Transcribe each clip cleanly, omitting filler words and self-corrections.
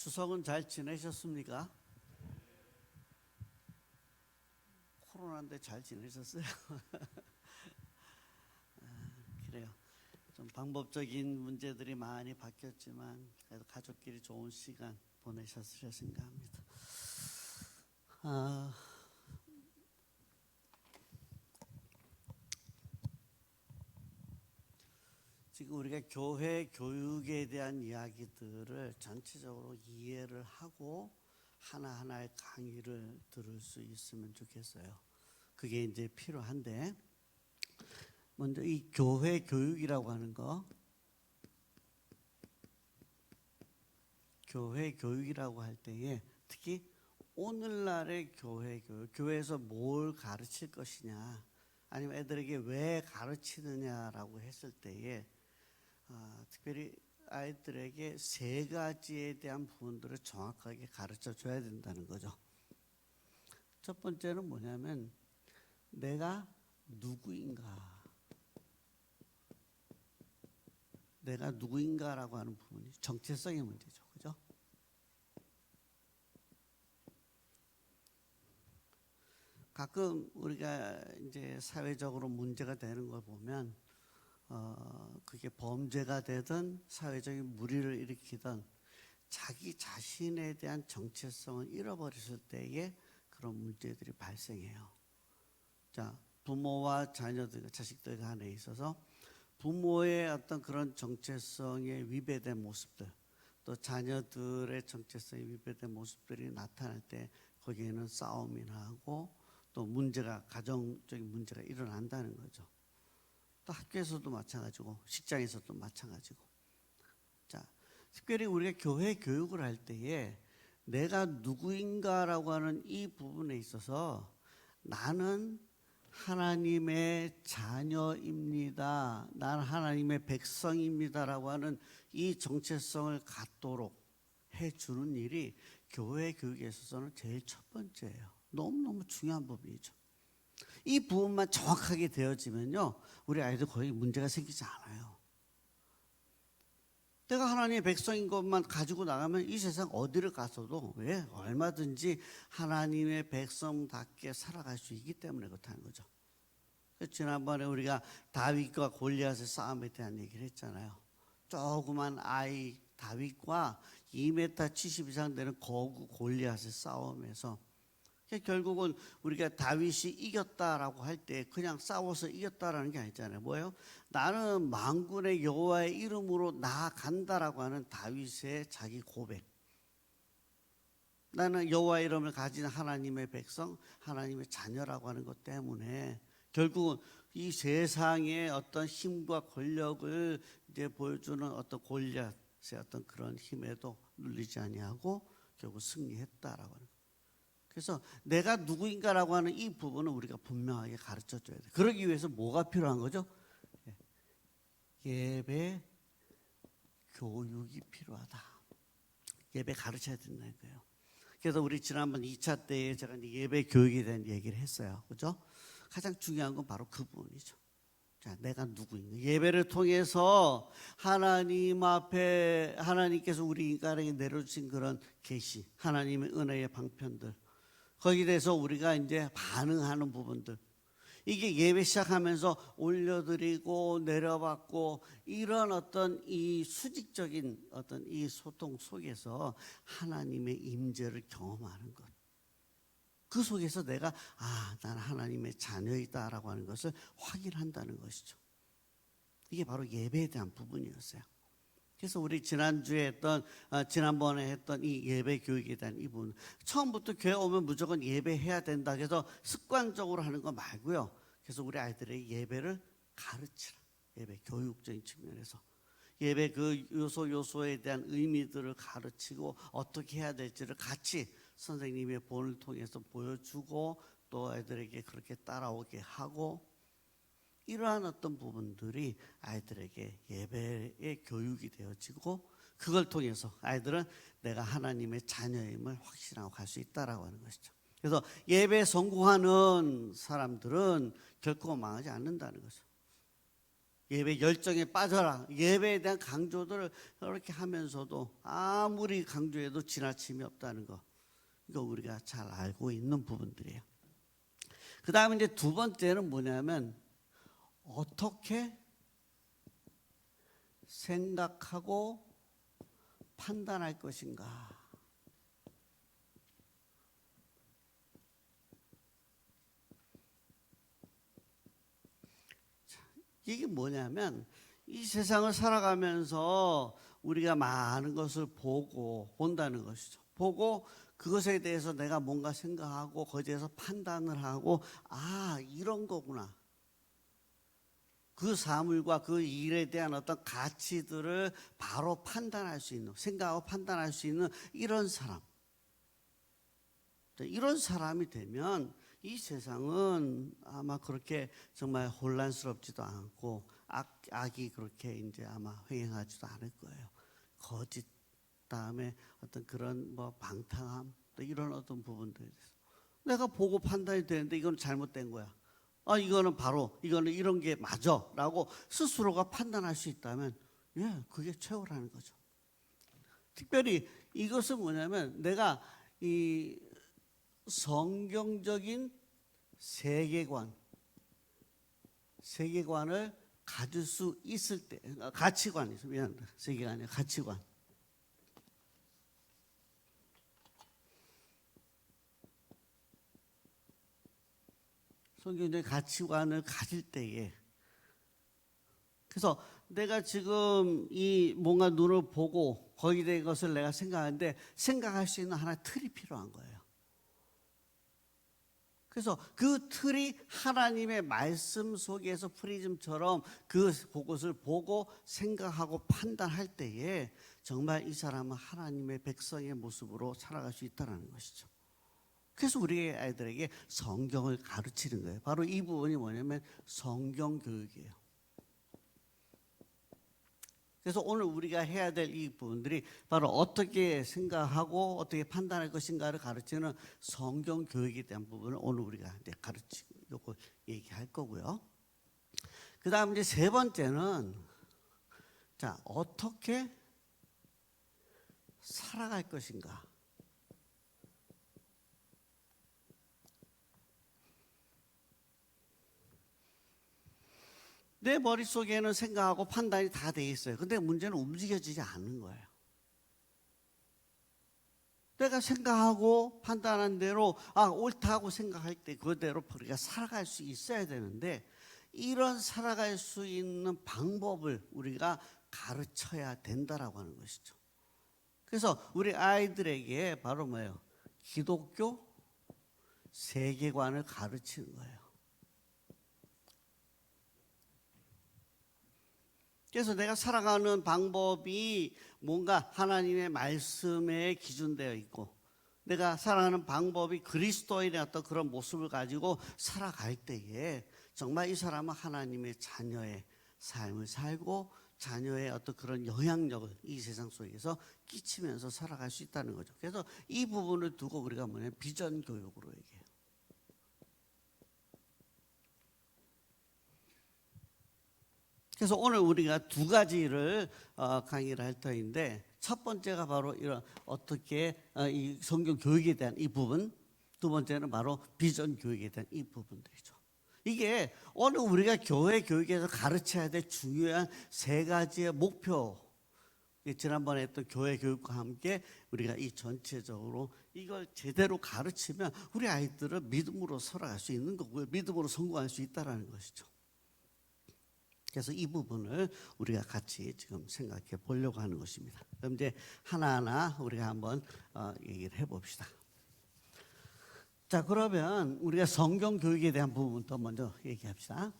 추석은 잘 지내셨습니까? 코로나인데 잘 지내셨어요? 그래요. 좀 방법적인 문제들이 많이 바뀌었지만 그래도 가족끼리 좋은 시간 보내셨으셨는가 합니다. 지금 우리가 교회 교육에 대한 이야기들을 전체적으로 이해를 하고 하나하나의 강의를 들을 수 있으면 좋겠어요. 그게 이제 필요한데, 먼저 이 교회 교육이라고 하는 거, 교회 교육이라고 할 때에 특히 오늘날의 교회 교육, 교회에서 뭘 가르칠 것이냐, 아니면 애들에게 왜 가르치느냐라고 했을 때에 특별히 아이들에게 세 가지에 대한 부분들을 정확하게 가르쳐 줘야 된다는 거죠. 첫 번째는 뭐냐면 내가 누구인가, 내가 누구인가라고 하는 부분이 정체성의 문제죠, 그죠? 가끔 우리가 이제 사회적으로 문제가 되는 걸 보면 그게 범죄가 되든 사회적인 물의를 일으키든 자기 자신에 대한 정체성을 잃어버렸을 때에 그런 문제들이 발생해요. 자, 부모와 자녀들, 자식들 간에 있어서 부모의 어떤 그런 정체성에 위배된 모습들, 또 자녀들의 정체성에 위배된 모습들이 나타날 때 거기에는 싸움이 나고 또 문제가, 가정적인 문제가 일어난다는 거죠. 또 학교에서도 마찬가지고 직장에서도 마찬가지고. 자, 특별히 우리가 교회 교육을 할 때에 내가 누구인가라고 하는 이 부분에 있어서 나는 하나님의 자녀입니다, 나는 하나님의 백성입니다라고 하는 이 정체성을 갖도록 해주는 일이 교회 교육에 있어서는 제일 첫 번째예요. 너무너무 중요한 부분이죠. 이 부분만 정확하게 되어지면요, 우리 아이들 거의 문제가 생기지 않아요. 내가 하나님의 백성인 것만 가지고 나가면 이 세상 어디를 가서도 왜 얼마든지 하나님의 백성답게 살아갈 수 있기 때문에 그렇다는 거죠. 지난번에 우리가 다윗과 골리앗의 싸움에 대한 얘기를 했잖아요. 조그만 아이 다윗과 2m 70 이상 되는 거구 골리앗의 싸움에서 결국은 우리가 다윗이 이겼다라고 할 때 그냥 싸워서 이겼다라는 게 아니잖아요. 뭐예요? 나는 만군의 여호와의 이름으로 나아간다라고 하는 다윗의 자기 고백. 나는 여호와의 이름을 가진 하나님의 백성, 하나님의 자녀라고 하는 것 때문에 결국은 이 세상의 어떤 힘과 권력을 이제 보여주는 어떤 골리앗의 어떤 그런 힘에도 눌리지 아니하고 결국 승리했다라고 하는 거예요. 그래서 내가 누구인가라고 하는 이 부분은 우리가 분명하게 가르쳐 줘야 돼요. 그러기 위해서 뭐가 필요한 거죠? 예배 교육이 필요하다. 예배 가르쳐야 된다는 거예요. 그래서 우리 지난번 2차 때에 제가 예배 교육에 대한 얘기를 했어요. 그죠? 가장 중요한 건 바로 그 부분이죠. 자, 내가 누구인가? 예배를 통해서 하나님 앞에 하나님께서 우리 인간에게 내려주신 그런 계시, 하나님의 은혜의 방편들, 거기에 대해서 우리가 이제 반응하는 부분들, 이게 예배 시작하면서 올려드리고 내려받고 이런 어떤 이 수직적인 어떤 이 소통 속에서 하나님의 임재를 경험하는 것, 그 속에서 내가 나는 하나님의 자녀이다라고 하는 것을 확인한다는 것이죠. 이게 바로 예배에 대한 부분이었어요. 그래서 우리 지난번에 했던 이 예배 교육에 대한 이 부분, 처음부터 교회 오면 무조건 예배해야 된다 해서 습관적으로 하는 거 말고요. 그래서 우리 아이들의 예배를 가르치라. 예배 교육적인 측면에서 예배 그 요소에 대한 의미들을 가르치고 어떻게 해야 될지를 같이 선생님의 본을 통해서 보여주고 또 아이들에게 그렇게 따라오게 하고, 이러한 어떤 부분들이 아이들에게 예배의 교육이 되어지고 그걸 통해서 아이들은 내가 하나님의 자녀임을 확신하고 갈 수 있다라고 하는 것이죠. 그래서 예배에 성공하는 사람들은 결코 망하지 않는다는 거죠. 예배 열정에 빠져라. 예배에 대한 강조들을 그렇게 하면서도 아무리 강조해도 지나침이 없다는 거. 이거 우리가 잘 알고 있는 부분들이에요. 그 다음에 이제 두 번째는 뭐냐면 어떻게 생각하고 판단할 것인가. 이게 뭐냐면 이 세상을 살아가면서 우리가 많은 것을 본다는 것이죠. 보고 그것에 대해서 내가 뭔가 생각하고 거기에 대해서 판단을 하고 이런 거구나. 그 사물과 그 일에 대한 어떤 가치들을 바로 판단할 수 있는, 생각하고 판단할 수 있는 이런 사람. 이런 사람이 되면 이 세상은 아마 그렇게 정말 혼란스럽지도 않고 악이 그렇게 이제 아마 횡행하지도 않을 거예요. 거짓 다음에 어떤 그런 뭐 방탕함 또 이런 어떤 부분들에 대해서 내가 보고 판단이 되는데 이건 잘못된 거야. 이거는 이런 게 맞아라고 스스로가 판단할 수 있다면 그게 최고라는 거죠. 특별히 이것은 뭐냐면 내가 이 성경적인 세계관을 가질 수 있을 때, 가치관이 미안합니다. 세계가 아니라 가치관. 성경적인 가치관을 가질 때에, 그래서 내가 지금 이 뭔가 눈을 보고 거기에 대한 것을 내가 생각하는데 생각할 수 있는 하나의 틀이 필요한 거예요. 그래서 그 틀이 하나님의 말씀 속에서 프리즘처럼 그것을 보고 생각하고 판단할 때에 정말 이 사람은 하나님의 백성의 모습으로 살아갈 수 있다는 것이죠. 그래서 우리 아이들에게 성경을 가르치는 거예요. 바로 이 부분이 뭐냐면 성경 교육이에요. 그래서 오늘 우리가 해야 될 이 부분들이 바로 어떻게 생각하고 어떻게 판단할 것인가를 가르치는 성경 교육에 대한 부분을 오늘 우리가 이제 가르치고 얘기할 거고요. 그 다음 이제 세 번째는 어떻게 살아갈 것인가. 내 머릿속에는 생각하고 판단이 다 돼 있어요. 근데 문제는 움직여지지 않는 거예요. 내가 생각하고 판단한 대로 옳다고 생각할 때 그대로 우리가 살아갈 수 있어야 되는데 이런 살아갈 수 있는 방법을 우리가 가르쳐야 된다라고 하는 것이죠. 그래서 우리 아이들에게 바로 뭐예요? 기독교 세계관을 가르치는 거예요. 그래서 내가 살아가는 방법이 뭔가 하나님의 말씀에 기준되어 있고 내가 살아가는 방법이 그리스도인의 어떤 그런 모습을 가지고 살아갈 때에 정말 이 사람은 하나님의 자녀의 삶을 살고 자녀의 어떤 그런 영향력을 이 세상 속에서 끼치면서 살아갈 수 있다는 거죠. 그래서 이 부분을 두고 우리가 비전 교육으로 얘기해요. 그래서 오늘 우리가 두 가지를 강의를 할 터인데 첫 번째가 바로 이런 어떻게 이 성경 교육에 대한 이 부분, 두 번째는 바로 비전 교육에 대한 이 부분들이죠. 이게 오늘 우리가 교회 교육에서 가르쳐야 될 중요한 세 가지의 목표. 지난번에 했던 교회 교육과 함께 우리가 이 전체적으로 이걸 제대로 가르치면 우리 아이들은 믿음으로 살아갈 수 있는 거고요. 믿음으로 성공할 수 있다는 것이죠. 그래서 이 부분을 우리가 같이 지금 생각해 보려고 하는 것입니다. 그럼 이제 하나하나 우리가 한번 얘기를 해봅시다. 자, 그러면 우리가 성경 교육에 대한 부분부터 먼저 얘기합시다.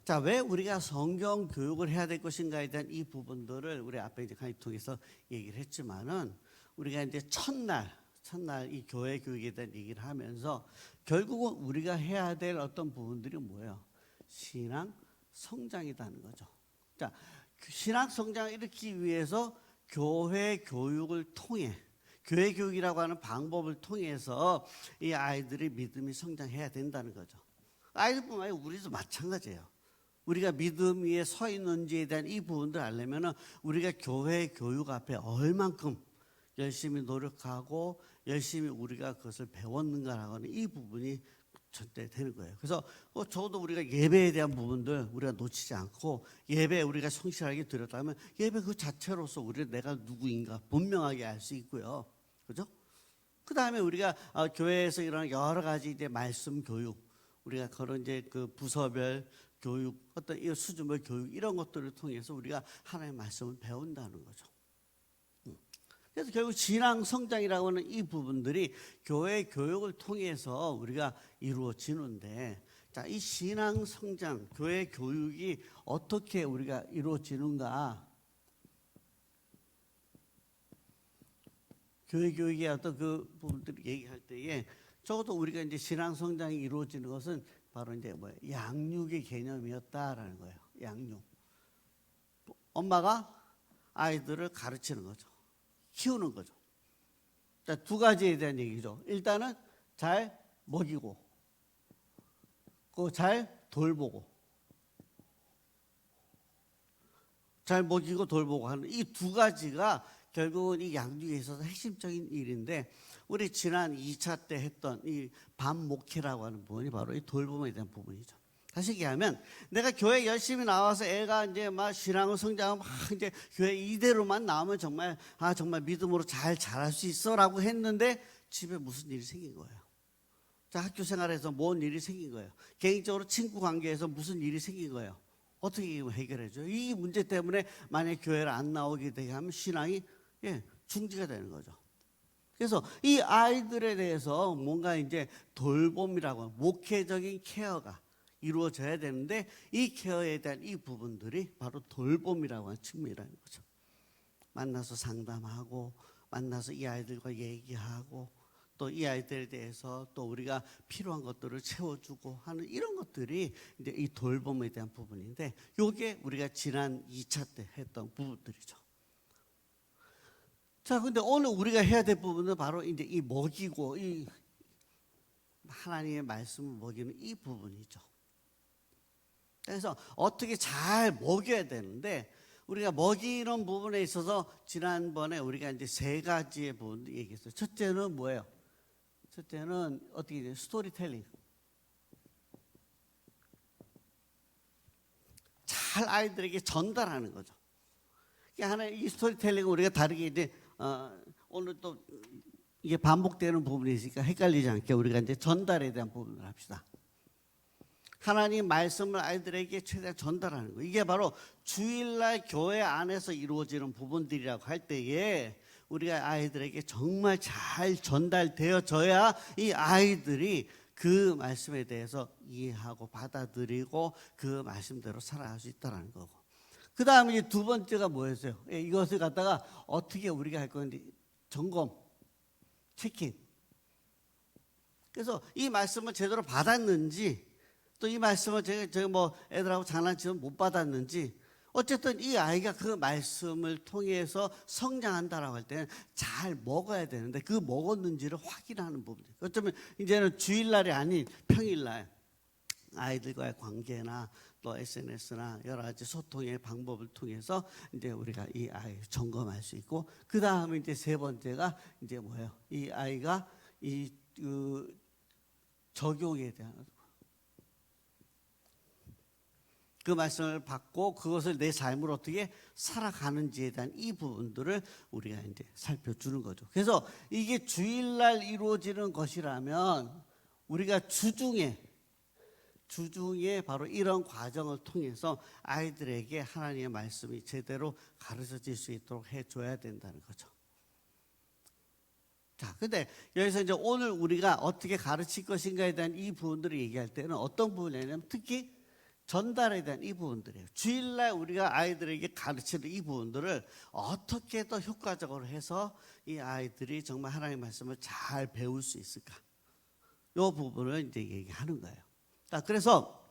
자, 왜 우리가 성경 교육을 해야 될 것인가에 대한 이 부분들을 우리 앞에 이제 강의 통해서 얘기를 했지만은 우리가 이제 첫날 이 교회 교육에 대한 얘기를 하면서 결국은 우리가 해야 될 어떤 부분들이 뭐예요? 신앙 성장이라는 거죠. 자, 신앙 성장을 일으키기 위해서 교회 교육을 통해 교회 교육이라고 하는 방법을 통해서 이 아이들이 믿음이 성장해야 된다는 거죠. 아이들뿐만 아니라 우리도 마찬가지예요. 우리가 믿음 위에 서 있는지에 대한 이 부분들 알려면 우리가 교회 교육 앞에 얼만큼 열심히 노력하고 열심히 우리가 그것을 배웠는가라고 하는 이 부분이 전제되는 거예요. 그래서 적어도 우리가 예배에 대한 부분들 우리가 놓치지 않고 예배에 우리가 성실하게 드렸다면 예배 그 자체로서 우리가 내가 누구인가 분명하게 알 수 있고요. 그죠? 그 다음에 우리가 교회에서 일어나는 여러 가지 이제 말씀 교육, 우리가 그런 이제 그 부서별 교육, 어떤 이 수준별 교육 이런 것들을 통해서 우리가 하나님의 말씀을 배운다는 거죠. 그래서 결국 신앙 성장이라고 하는 이 부분들이 교회 교육을 통해서 우리가 이루어지는데, 자, 이 신앙 성장, 교회 교육이 어떻게 우리가 이루어지는가? 교회 교육의 어떤 그 부분들을 얘기할 때에 적어도 우리가 이제 신앙 성장이 이루어지는 것은 바로 이제 뭐예요? 양육의 개념이었다라는 거예요. 양육. 엄마가 아이들을 가르치는 거죠. 키우는 거죠. 자, 두 가지에 대한 얘기죠. 일단은 잘 먹이고, 잘 돌보고, 잘 먹이고 돌보고 하는 이 두 가지가 결국은 이 양육에 있어서 핵심적인 일인데, 우리 지난 2차 때 했던 이 반목회라고 하는 부분이 바로 이 돌봄에 대한 부분이죠. 다시 얘기하면 내가 교회 열심히 나와서 애가 이제 막 신앙을 성장하고 막 이제 교회 이대로만 나오면 정말 정말 믿음으로 잘 자랄 수 있어라고 했는데 집에 무슨 일이 생긴 거예요. 자, 학교 생활에서 뭔 일이 생긴 거예요. 개인적으로 친구 관계에서 무슨 일이 생긴 거예요. 어떻게 해결해줘요? 이 문제 때문에 만약에 교회를 안 나오게 되게 하면 신앙이 중지가 되는 거죠. 그래서 이 아이들에 대해서 뭔가 이제 돌봄이라고 목회적인 케어가 이루어져야 되는데, 이 케어에 대한 이 부분들이 바로 돌봄이라고 하는 측면이라는 거죠. 만나서 상담하고, 만나서 이 아이들과 얘기하고, 또 이 아이들에 대해서 또 우리가 필요한 것들을 채워주고 하는 이런 것들이 이제 이 돌봄에 대한 부분인데, 이게 우리가 지난 2차 때 했던 부분들이죠. 자, 근데 오늘 우리가 해야 될 부분은 바로 이제 이 먹이고, 이 하나님의 말씀을 먹이는 이 부분이죠. 그래서 어떻게 잘 먹여야 되는데, 우리가 먹이는 부분에 있어서 지난번에 우리가 이제 세 가지의 부분 얘기했어요. 첫째는 뭐예요? 첫째는 어떻게 돼요? 스토리텔링. 잘 아이들에게 전달하는 거죠. 하나 이 스토리텔링을 우리가 다르게 이제 오늘 또 이게 반복되는 부분이 있으니까 헷갈리지 않게 우리가 이제 전달에 대한 부분을 합시다. 하나님 말씀을 아이들에게 최대한 전달하는 거. 이게 바로 주일날 교회 안에서 이루어지는 부분들이라고 할 때에 우리가 아이들에게 정말 잘 전달되어져야 이 아이들이 그 말씀에 대해서 이해하고 받아들이고 그 말씀대로 살아갈 수 있다는 거고. 그 다음에 두 번째가 뭐였어요? 이것을 갖다가 어떻게 우리가 할 건지 점검, 체킹. 그래서 이 말씀을 제대로 받았는지, 또 이 말씀을 제가 뭐 애들하고 장난치면 못 받았는지, 어쨌든 이 아이가 그 말씀을 통해서 성장한다라고 할 때는 잘 먹어야 되는데 그 먹었는지를 확인하는 부분이에요. 어쩌면 이제는 주일날이 아닌 평일날 아이들과의 관계나 또 SNS나 여러 가지 소통의 방법을 통해서 이제 우리가 이 아이 점검할 수 있고, 그 다음에 이제 세 번째가 이제 뭐예요? 이 아이가 그 적용에 대한 그 말씀을 받고 그것을 내 삶으로 어떻게 살아가는지에 대한 이 부분들을 우리가 이제 살펴주는 거죠. 그래서 이게 주일날 이루어지는 것이라면 우리가 주중에 바로 이런 과정을 통해서 아이들에게 하나님의 말씀이 제대로 가르쳐질 수 있도록 해줘야 된다는 거죠. 자, 근데 여기서 이제 오늘 우리가 어떻게 가르칠 것인가에 대한 이 부분들을 얘기할 때는 어떤 부분이냐면 특히 전달에 대한 이 부분들이에요. 주일날 우리가 아이들에게 가르치는 이 부분들을 어떻게 더 효과적으로 해서 이 아이들이 정말 하나님의 말씀을 잘 배울 수 있을까? 이 부분을 이제 얘기하는 거예요. 자, 그래서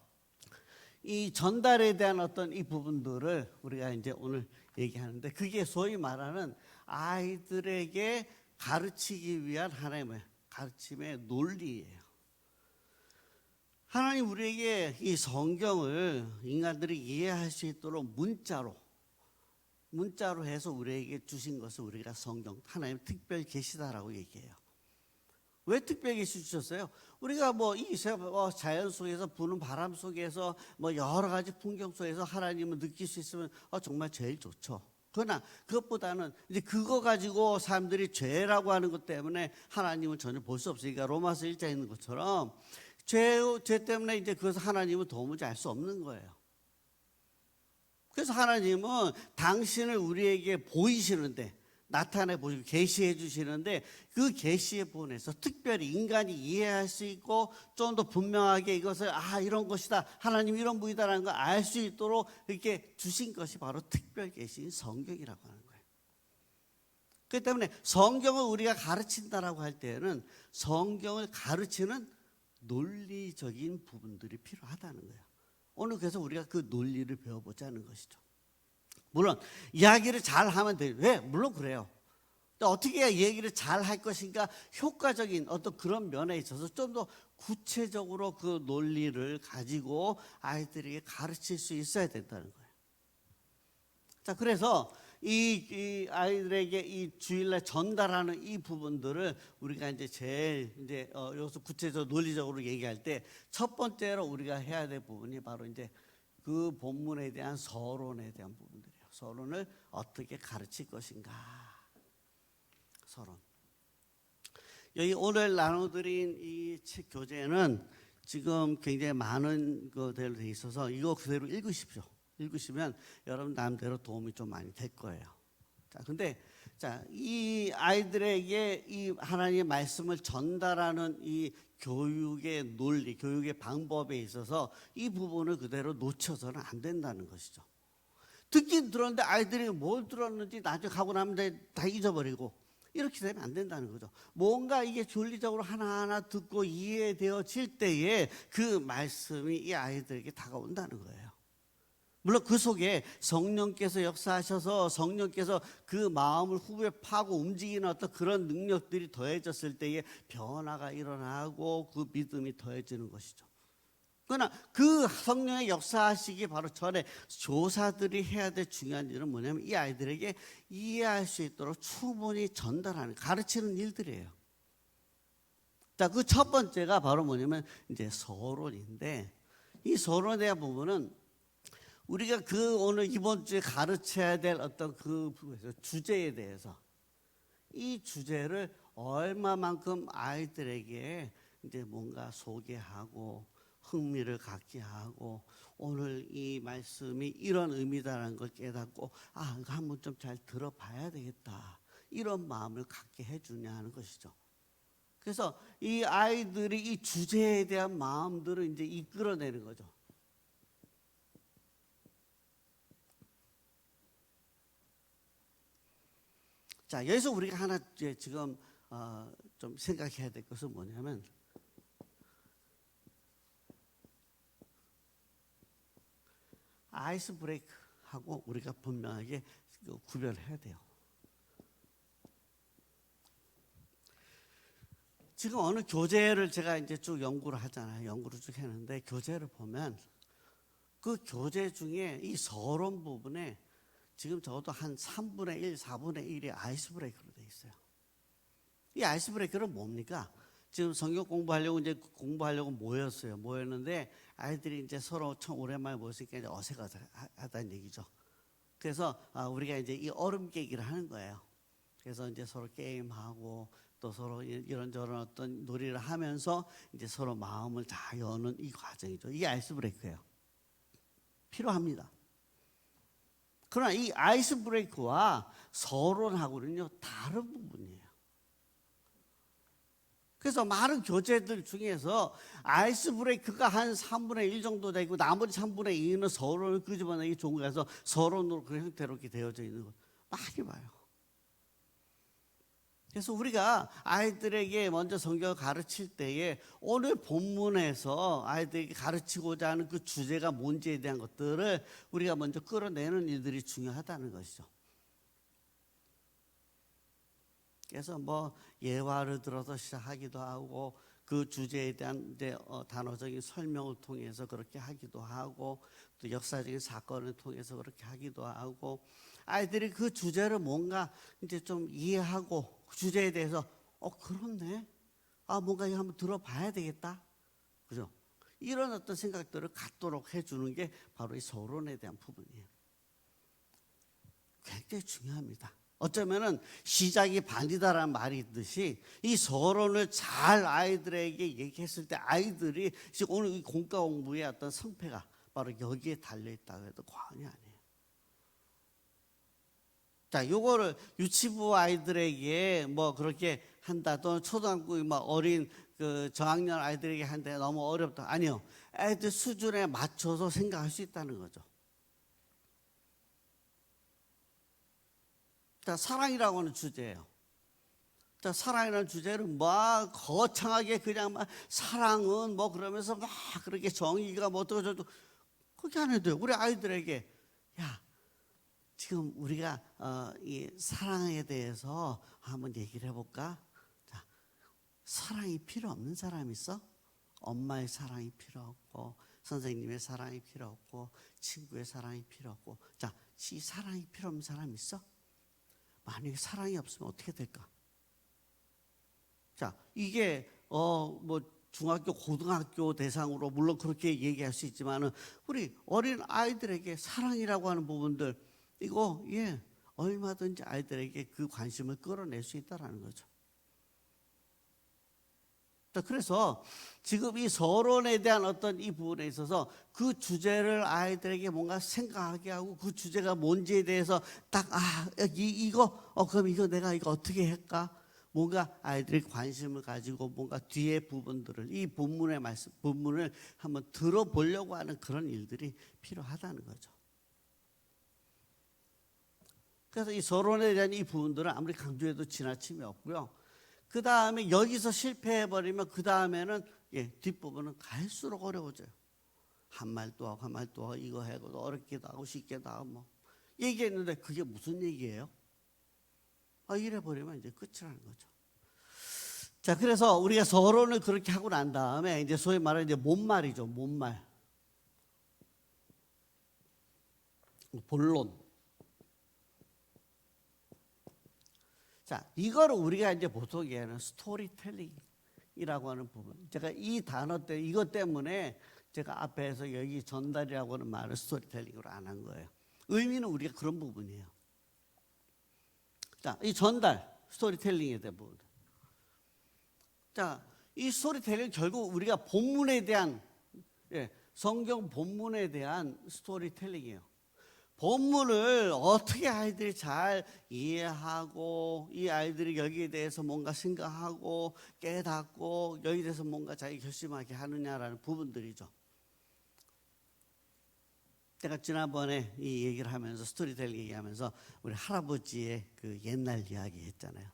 이 전달에 대한 어떤 이 부분들을 우리가 이제 오늘 얘기하는데, 그게 소위 말하는 아이들에게 가르치기 위한 하나님의 가르침의 논리예요. 하나님 우리에게 이 성경을 인간들이 이해할 수 있도록 문자로 해서 우리에게 주신 것을 우리가 성경, 하나님 특별 계시다라고 얘기해요. 왜 특별 계시 주셨어요? 우리가 이 자연 속에서 부는 바람 속에서 여러 가지 풍경 속에서 하나님을 느낄 수 있으면 정말 제일 좋죠. 그러나 그것보다는 이제 그거 가지고 사람들이 죄라고 하는 것 때문에 하나님을 전혀 볼 수 없으니까 로마서 1장에 있는 것처럼 죄 때문에 이제 그것을 하나님은 도무지 알 수 없는 거예요. 그래서 하나님은 당신을 우리에게 보이시는데, 나타내 보시고 계시해 주시는데, 그 계시의 부분에서 특별히 인간이 이해할 수 있고 좀 더 분명하게 이것을 이런 것이다, 하나님 이런 분이다라는 걸 알 수 있도록 이렇게 주신 것이 바로 특별 계시인 성경이라고 하는 거예요. 그렇기 때문에 성경을 우리가 가르친다라고 할 때는 성경을 가르치는 논리적인 부분들이 필요하다는 거예요. 오늘 그래서 우리가 그 논리를 배워보자는 것이죠. 물론 이야기를 잘 하면 돼요. 왜? 물론 그래요. 어떻게 해야 얘기를 잘 할 것인가, 효과적인 어떤 그런 면에 있어서 좀 더 구체적으로 그 논리를 가지고 아이들에게 가르칠 수 있어야 된다는 거예요. 자, 그래서 이 아이들에게 이 주일날 전달하는 이 부분들을 우리가 이제 여기서 구체적으로 논리적으로 얘기할 때 첫 번째로 우리가 해야 될 부분이 바로 이제 그 본문에 대한 서론에 대한 부분들이에요. 서론을 어떻게 가르칠 것인가. 서론. 여기 오늘 나눠드린 이 책 교재는 지금 굉장히 많은 것들로 되어 있어서 이거 그대로 읽으십시오. 읽으시면 여러분 나름대로 도움이 좀 많이 될 거예요. 이 아이들에게 이 하나님의 말씀을 전달하는 이 교육의 논리, 교육의 방법에 있어서 이 부분을 그대로 놓쳐서는 안 된다는 것이죠. 듣긴 들었는데 아이들이 뭘 들었는지 나중에 가고 나면 다 잊어버리고 이렇게 되면 안 된다는 거죠. 뭔가 이게 논리적으로 하나하나 듣고 이해되어질 때에 그 말씀이 이 아이들에게 다가온다는 거예요. 물론 그 속에 성령께서 역사하셔서 성령께서 그 마음을 후벼 파고 움직이는 어떤 그런 능력들이 더해졌을 때에 변화가 일어나고 그 믿음이 더해지는 것이죠. 그러나 그 성령의 역사하시기 바로 전에 조사들이 해야 될 중요한 일은 뭐냐면 이 아이들에게 이해할 수 있도록 충분히 전달하는, 가르치는 일들이에요. 자, 그 첫 번째가 바로 뭐냐면 이제 서론인데, 이 서론에 대한 부분은 우리가 오늘 이번 주에 가르쳐야 될 어떤 그 주제에 대해서 이 주제를 얼마만큼 아이들에게 이제 뭔가 소개하고 흥미를 갖게 하고 오늘 이 말씀이 이런 의미다라는 걸 깨닫고 이거 한번 좀 잘 들어봐야 되겠다, 이런 마음을 갖게 해주냐 하는 것이죠. 그래서 이 아이들이 이 주제에 대한 마음들을 이제 이끌어내는 거죠. 자, 여기서 우리가 하나 지금 좀 생각해야 될 것은 뭐냐면 아이스 브레이크하고 우리가 분명하게 구별해야 돼요. 지금 어느 교재를 제가 이제 쭉 연구를 하잖아요. 연구를 쭉 했는데 교재를 보면 그 교재 중에 이 서론 부분에 지금 적어도 한 3분의 1, 4분의 1이 아이스 브레이크로 되어 있어요. 이 아이스 브레이크는 뭡니까? 지금 성경 공부하려고 모였는데 아이들이 이제 서로 참 오랜만에 모였으니까 이제 어색하다는 얘기죠. 그래서 우리가 이제 이 얼음 깨기를 하는 거예요. 그래서 이제 서로 게임하고 또 서로 이런저런 어떤 놀이를 하면서 이제 서로 마음을 다 여는 이 과정이죠. 이게 아이스 브레이크예요. 필요합니다. 그러나 이 아이스 브레이크와 서론하고는요 다른 부분이에요. 그래서 많은 교재들 중에서 아이스 브레이크가 한 3분의 1 정도 되고 나머지 3분의 2는 서론을 끄집어내기 좋은 거라서 서론으로 그런 형태로 이렇게 되어져 있는 거 많이 봐요. 그래서 우리가 아이들에게 먼저 성경을 가르칠 때에 오늘 본문에서 아이들에게 가르치고자 하는 그 주제가 뭔지에 대한 것들을 우리가 먼저 끌어내는 일들이 중요하다는 것이죠. 그래서 뭐 예화를 들어서 시작하기도 하고 그 주제에 대한 이제 단어적인 설명을 통해서 그렇게 하기도 하고 또 역사적인 사건을 통해서 그렇게 하기도 하고 아이들이 그 주제를 뭔가 이제 좀 이해하고 그 주제에 대해서 그렇네. 뭔가 이거 한번 들어봐야 되겠다. 그죠? 이런 어떤 생각들을 갖도록 해주는 게 바로 이 서론에 대한 부분이에요. 굉장히 중요합니다. 어쩌면은 시작이 반이다라는 말이 있듯이 이 서론을 잘 아이들에게 얘기했을 때 아이들이 지금 오늘 이 공과 공부의 어떤 성패가 바로 여기에 달려있다고 해도 과언이 아니에요. 자, 요거를 유치부 아이들에게 뭐 그렇게 한다, 또는 초등학교 뭐 어린 그 저학년 아이들에게 한다 너무 어렵다. 아니요. 애들 수준에 맞춰서 생각할 수 있다는 거죠. 자, 사랑이라고 하는 주제예요. 자, 사랑이라는 주제는 막 거창하게 그냥 막 사랑은 뭐 그러면서 막 그렇게 정의가 뭐 어쩌고 저쩌고 그렇게 안 해도 돼요. 우리 아이들에게 야, 지금 우리가 이 사랑에 대해서 한번 얘기를 해볼까? 자, 사랑이 필요 없는 사람 있어? 엄마의 사랑이 필요 없고 선생님의 사랑이 필요 없고 친구의 사랑이 필요 없고 자, 이 사랑이 필요 없는 사람 있어? 만약에 사랑이 없으면 어떻게 될까? 자, 이게 뭐 중학교, 고등학교 대상으로 물론 그렇게 얘기할 수 있지만은 우리 어린 아이들에게 사랑이라고 하는 부분들 이거 얼마든지 아이들에게 그 관심을 끌어낼 수 있다라는 거죠. 자, 그래서 지금 이 서론에 대한 어떤 이 부분에 있어서 그 주제를 아이들에게 뭔가 생각하게 하고 그 주제가 뭔지에 대해서 딱 그럼 이거 내가 이거 어떻게 할까? 뭔가 아이들이 관심을 가지고 뭔가 뒤에 부분들을 이 본문을 한번 들어보려고 하는 그런 일들이 필요하다는 거죠. 그래서 이 서론에 대한 이 부분들은 아무리 강조해도 지나침이 없고요. 그 다음에 여기서 실패해버리면 그 다음에는 뒷부분은 갈수록 어려워져요. 한 말 또 하고 한 말 또 하고 이거 해도 어렵기도 하고 쉽기도 하고 뭐 얘기했는데 그게 무슨 얘기예요? 이래버리면 이제 끝이라는 거죠. 자, 그래서 우리가 서론을 그렇게 하고 난 다음에 이제 소위 말하는 이제 본말이죠. 본말. 본론. 자, 이거를 우리가 이제 보통 얘기하는 스토리텔링이라고 하는 부분. 제가 이 단어 때 이것 때문에 제가 앞에서 여기 전달이라고 하는 말을 스토리텔링으로 안 한 거예요. 의미는 우리가 그런 부분이에요. 자, 이 전달, 스토리텔링에 대한 부분. 자, 이 스토리텔링 결국 우리가 본문에 대한 성경 본문에 대한 스토리텔링이에요. 본문을 어떻게 아이들이 잘 이해하고 이 아이들이 여기에 대해서 뭔가 생각하고 깨닫고 여기에 대해서 뭔가 자기 결심하게 하느냐라는 부분들이죠. 제가 지난번에 이 얘기를 하면서 스토리텔링 얘기하면서 우리 할아버지의 그 옛날 이야기 했잖아요.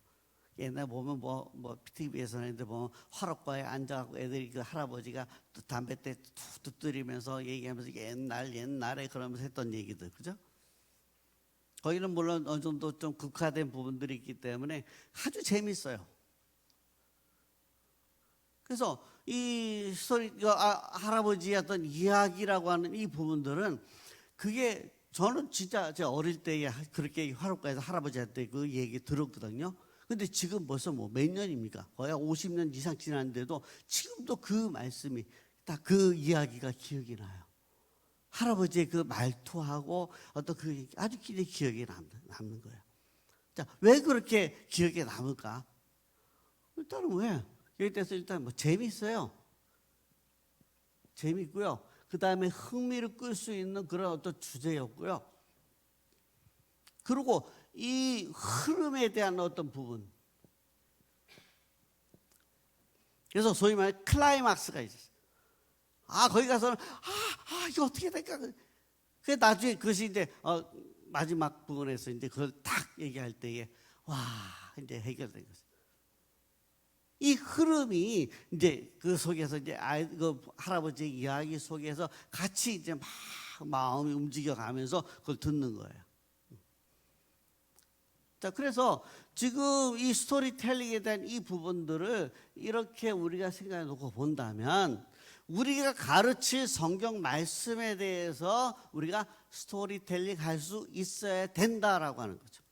옛날 보면 뭐 TV에서는 애들 보면 화롯가에 앉아갖고 애들이 그 할아버지가 또 담배 때 툭 두드리면서 얘기하면서 옛날에 그러면서 했던 얘기들, 그죠? 거기는 물론 어느 정도 좀 극화된 부분들이 있기 때문에 아주 재밌어요. 그래서 이 스토리, 할아버지의 어떤 이야기라고 하는 이 부분들은 그게 저는 진짜 제 어릴 때에 그렇게 화롯가에서 할아버지한테 그 얘기 들었거든요. 근데 지금 벌써 뭐 몇 년입니까? 거의 50년 이상 지났는데도 지금도 그 말씀이 딱 그 이야기가 기억이 나요. 할아버지의 그 말투하고 어떤 그 아주 기억에 남는 거예요. 자, 왜 그렇게 기억에 남을까? 일단은 왜? 여기 대해서 일단 뭐 재밌어요. 재밌고요. 그 다음에 흥미를 끌 수 있는 그런 어떤 주제였고요. 그리고 이 흐름에 대한 어떤 부분. 그래서 소위 말해 클라이막스가 있었어요. 거기 가서는 이거 어떻게 될까? 그 나중에 그것이 이제 마지막 부분에서 이제 그걸 딱 얘기할 때에 이제 해결된 거죠. 이 흐름이 이제 그 속에서 이제 그 할아버지의 이야기 속에서 같이 이제 막 마음이 움직여가면서 그걸 듣는 거예요. 자, 그래서 지금 이 스토리텔링에 대한 이 부분들을 이렇게 우리가 생각해 놓고 본다면 우리가 가르칠 성경 말씀에 대해서 우리가 스토리텔링 할 수 있어야 된다라고 하는 거죠.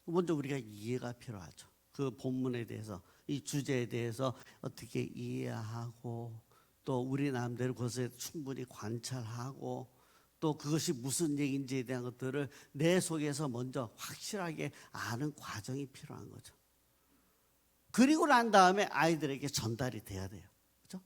먼저 우리가 이해가 필요하죠. 그 본문에 대해서, 이 주제에 대해서 어떻게 이해하고 또 우리 나름대로 그것에 충분히 관찰하고 또 그것이 무슨 얘기인지에 대한 것들을 내 속에서 먼저 확실하게 아는 과정이 필요한 거죠. 그리고 난 다음에 아이들에게 전달이 돼야 돼요. 그렇죠?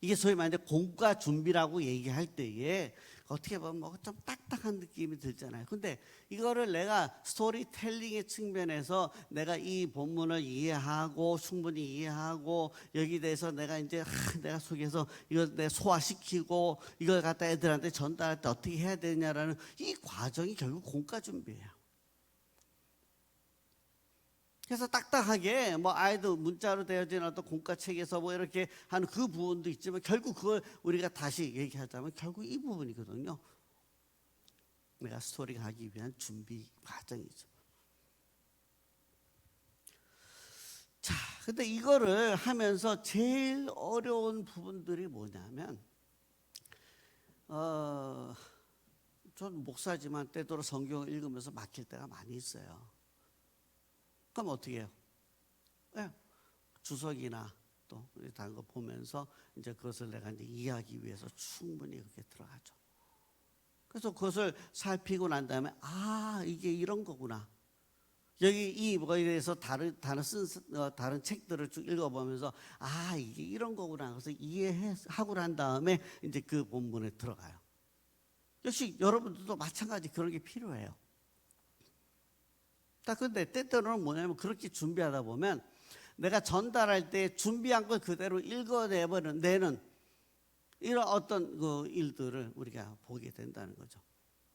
이게 소위 말하는 공과 준비라고 얘기할 때에 어떻게 보면 뭐 좀 딱딱한 느낌이 들잖아요. 근데 이거를 내가 스토리텔링의 측면에서 내가 이 본문을 이해하고 충분히 이해하고 여기 대해서 내가 이제 내가 속에서 이걸 내 소화시키고 이걸 갖다 애들한테 전달할 때 어떻게 해야 되냐라는 이 과정이 결국 공과 준비예요. 그래서 딱딱하게 뭐 아이도 문자로 되어진 어떤 공과책에서 뭐 이렇게 하는 그 부분도 있지만 결국 그걸 우리가 다시 얘기하자면 결국 이 부분이거든요. 내가 스토리가 하기 위한 준비 과정이죠. 자, 근데 이거를 하면서 제일 어려운 부분들이 뭐냐면 전 목사지만 때도로 성경을 읽으면서 막힐 때가 많이 있어요. 그럼 어떻게 해요? 네, 주석이나 또 다른 거 보면서 이제 그것을 내가 이제 이해하기 위해서 충분히 그렇게 들어가죠. 그래서 그것을 살피고 난 다음에 이게 이런 거구나. 여기 이 뭐에 대해서 다른 책들을 쭉 읽어보면서 이게 이런 거구나. 그래서 이해하고 난 다음에 이제 그 본문에 들어가요. 역시 여러분들도 마찬가지 그런 게 필요해요. 근데 때때로는 뭐냐면 그렇게 준비하다 보면 내가 전달할 때 준비한 걸 그대로 읽어내는 이런 어떤 그 일들을 우리가 보게 된다는 거죠.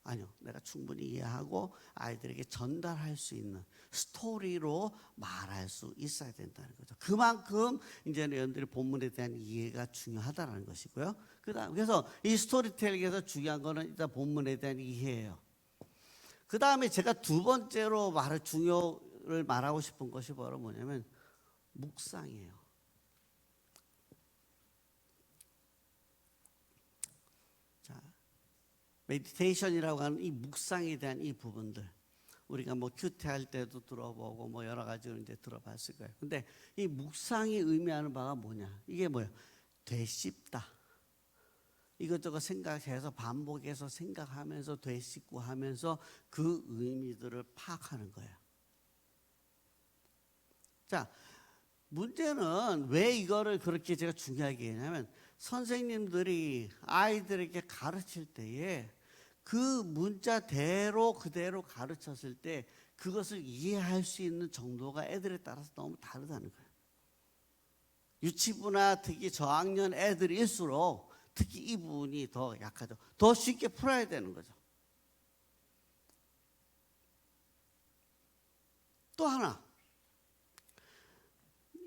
아니요, 내가 충분히 이해하고 아이들에게 전달할 수 있는 스토리로 말할 수 있어야 된다는 거죠. 그만큼 이제 여러분들이 본문에 대한 이해가 중요하다는 것이고요. 그래서 이 스토리텔링에서 중요한 거는 일단 본문에 대한 이해예요. 그 다음에 제가 두 번째로 중요를 말하고 싶은 것이 바로 뭐냐면 묵상이에요. 자, 메디테이션이라고 하는 이 묵상에 대한 이 부분들 우리가 뭐 큐티할 때도 들어보고 뭐 여러 가지로 이제 들어봤을 거예요. 근데 이 묵상이 의미하는 바가 뭐냐? 이게 뭐예요? 되씹다. 이것저것 생각해서 반복해서 생각하면서 되씹고 하면서 그 의미들을 파악하는 거예요. 자, 문제는 왜 이거를 그렇게 제가 중요하게 했냐면 선생님들이 아이들에게 가르칠 때에 그 문자대로 그대로 가르쳤을 때 그것을 이해할 수 있는 정도가 애들에 따라서 너무 다르다는 거예요. 유치부나 특히 저학년 애들일수록 특히 이 부분이 더 약하죠. 더 쉽게 풀어야 되는 거죠. 또 하나,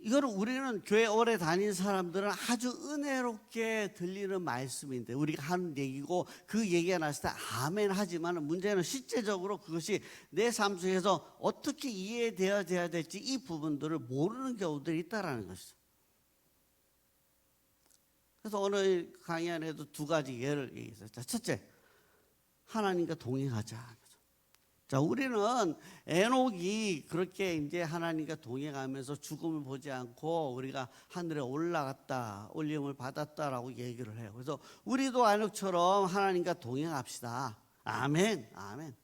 이거는 우리는 교회 오래 다닌 사람들은 아주 은혜롭게 들리는 말씀인데 우리가 하는 얘기고 그 얘기가 났을 때 아멘 하지만 문제는 실제적으로 그것이 내 삶 속에서 어떻게 이해되어야 될지 이 부분들을 모르는 경우들이 있다는 것이죠. 그래서 오늘 강의 안에도 두 가지 예를 얘기했어요. 자, 첫째, 하나님과 동행하자. 자, 우리는 에녹이 그렇게 이제 하나님과 동행하면서 죽음을 보지 않고 우리가 하늘에 올라갔다, 올림을 받았다라고 얘기를 해요. 그래서 우리도 에녹처럼 하나님과 동행합시다. 아멘, 아멘.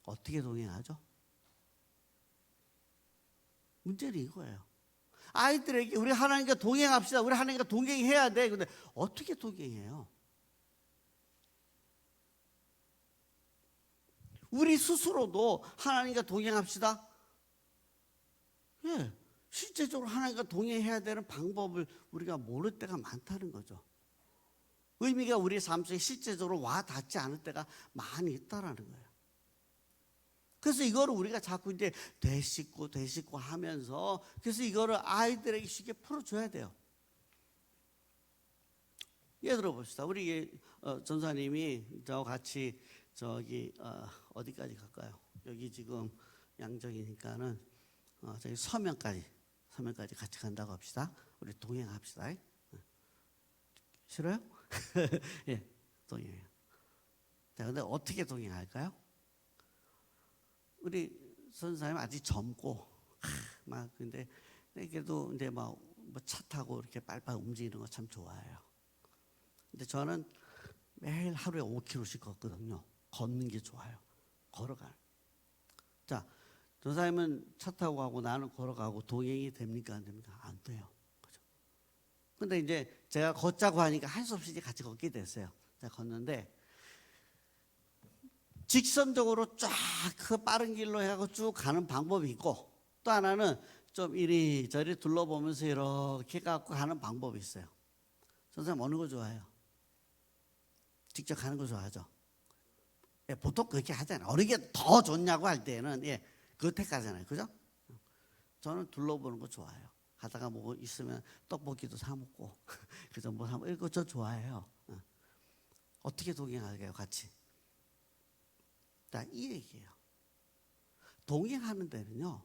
어떻게 동행하죠? 문제는 이거예요. 아이들에게 우리 하나님과 동행합시다. 우리 하나님과 동행해야 돼. 근데 어떻게 동행해요? 우리 스스로도 하나님과 동행합시다. 예, 실제적으로 하나님과 동행해야 되는 방법을 우리가 모를 때가 많다는 거죠. 의미가 우리 삶 속에 실제적으로 와 닿지 않을 때가 많이 있다라는 거예요. 그래서 이거를 우리가 자꾸 이제 되씹고 하면서 그래서 이거를 아이들에게 쉽게 풀어줘야 돼요. 예를 들어 봅시다. 우리 전사님이 저와 같이 저기 어디까지 갈까요? 여기 지금 양정이니까는 저기 서면까지 같이 간다고 합시다. 우리 동행합시다. 싫어요? 예, 동행해요. 자, 근데 어떻게 동행할까요? 우리 선사님 아직 젊고 막 근데 그래도 이제 뭐 차 타고 이렇게 빨빨 움직이는 거 참 좋아해요. 근데 저는 매일 하루에 5km씩 걷거든요. 걷는 게 좋아요. 걸어가는. 자, 전사님은 차 타고 가고 나는 걸어가고 동행이 됩니까 안 됩니까? 안 돼요. 그죠? 근데 이제 제가 걷자고 하니까 할 수 없이 이제 같이 걷게 됐어요. 제가 걷는데 직선적으로 쫙 그 빠른 길로 해가지고 쭉 가는 방법이 있고 또 하나는 좀 이리저리 둘러보면서 이렇게 갖고 가는 방법이 있어요. 선생님 어느 거 좋아해요? 직접 가는 거 좋아하죠? 예, 보통 그렇게 하잖아요. 어느 게 더 좋냐고 할 때는 예, 그거 택하잖아요. 그죠? 저는 둘러보는 거 좋아해요. 가다가 뭐 있으면 떡볶이도 사 먹고 그래서 뭐 사 먹고 이거 저 좋아해요. 어떻게 동행할까요? 같이. 자, 이 얘기예요. 동행하는 데는요.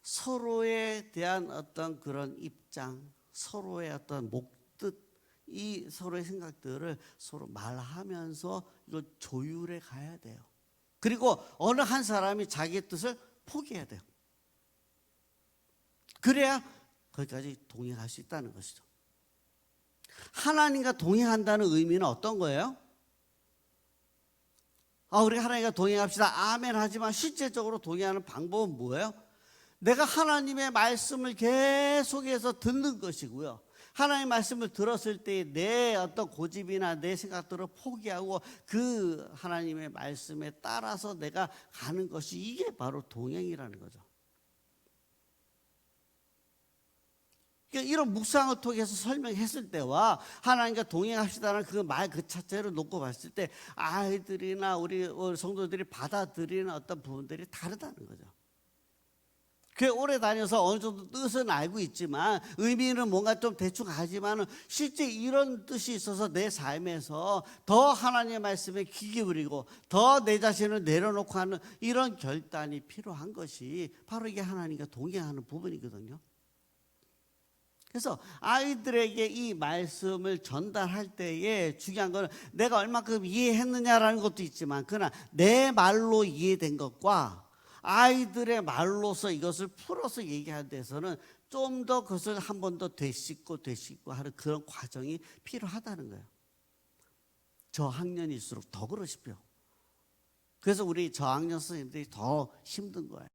서로에 대한 어떤 그런 입장, 서로의 어떤 목뜻, 이 서로의 생각들을 서로 말하면서 이걸 조율해 가야 돼요. 그리고 어느 한 사람이 자기의 뜻을 포기해야 돼요. 그래야 거기까지 동행할 수 있다는 것이죠. 하나님과 동행한다는 의미는 어떤 거예요? 우리 하나님과 동행합시다. 아멘 하지만 실제적으로 동행하는 방법은 뭐예요? 내가 하나님의 말씀을 계속해서 듣는 것이고요. 하나님의 말씀을 들었을 때 내 어떤 고집이나 내 생각들을 포기하고 그 하나님의 말씀에 따라서 내가 가는 것이 이게 바로 동행이라는 거죠. 그러니까 이런 묵상을 통해서 설명했을 때와 하나님과 동행합시다는 그 말 그 자체를 놓고 봤을 때 아이들이나 우리 성도들이 받아들이는 어떤 부분들이 다르다는 거죠. 교회 오래 다녀서 어느 정도 뜻은 알고 있지만 의미는 뭔가 좀 대충 하지만 실제 이런 뜻이 있어서 내 삶에서 더 하나님의 말씀에 귀 기울이고 더 내 자신을 내려놓고 하는 이런 결단이 필요한 것이 바로 이게 하나님과 동행하는 부분이거든요. 그래서 아이들에게 이 말씀을 전달할 때에 중요한 건 내가 얼마큼 이해했느냐라는 것도 있지만 그러나 내 말로 이해된 것과 아이들의 말로서 이것을 풀어서 얘기하는 데서는 좀 더 그것을 한 번 더 되씹고 하는 그런 과정이 필요하다는 거예요. 저학년일수록 더 그러십시오. 그래서 우리 저학년 선생님들이 더 힘든 거예요.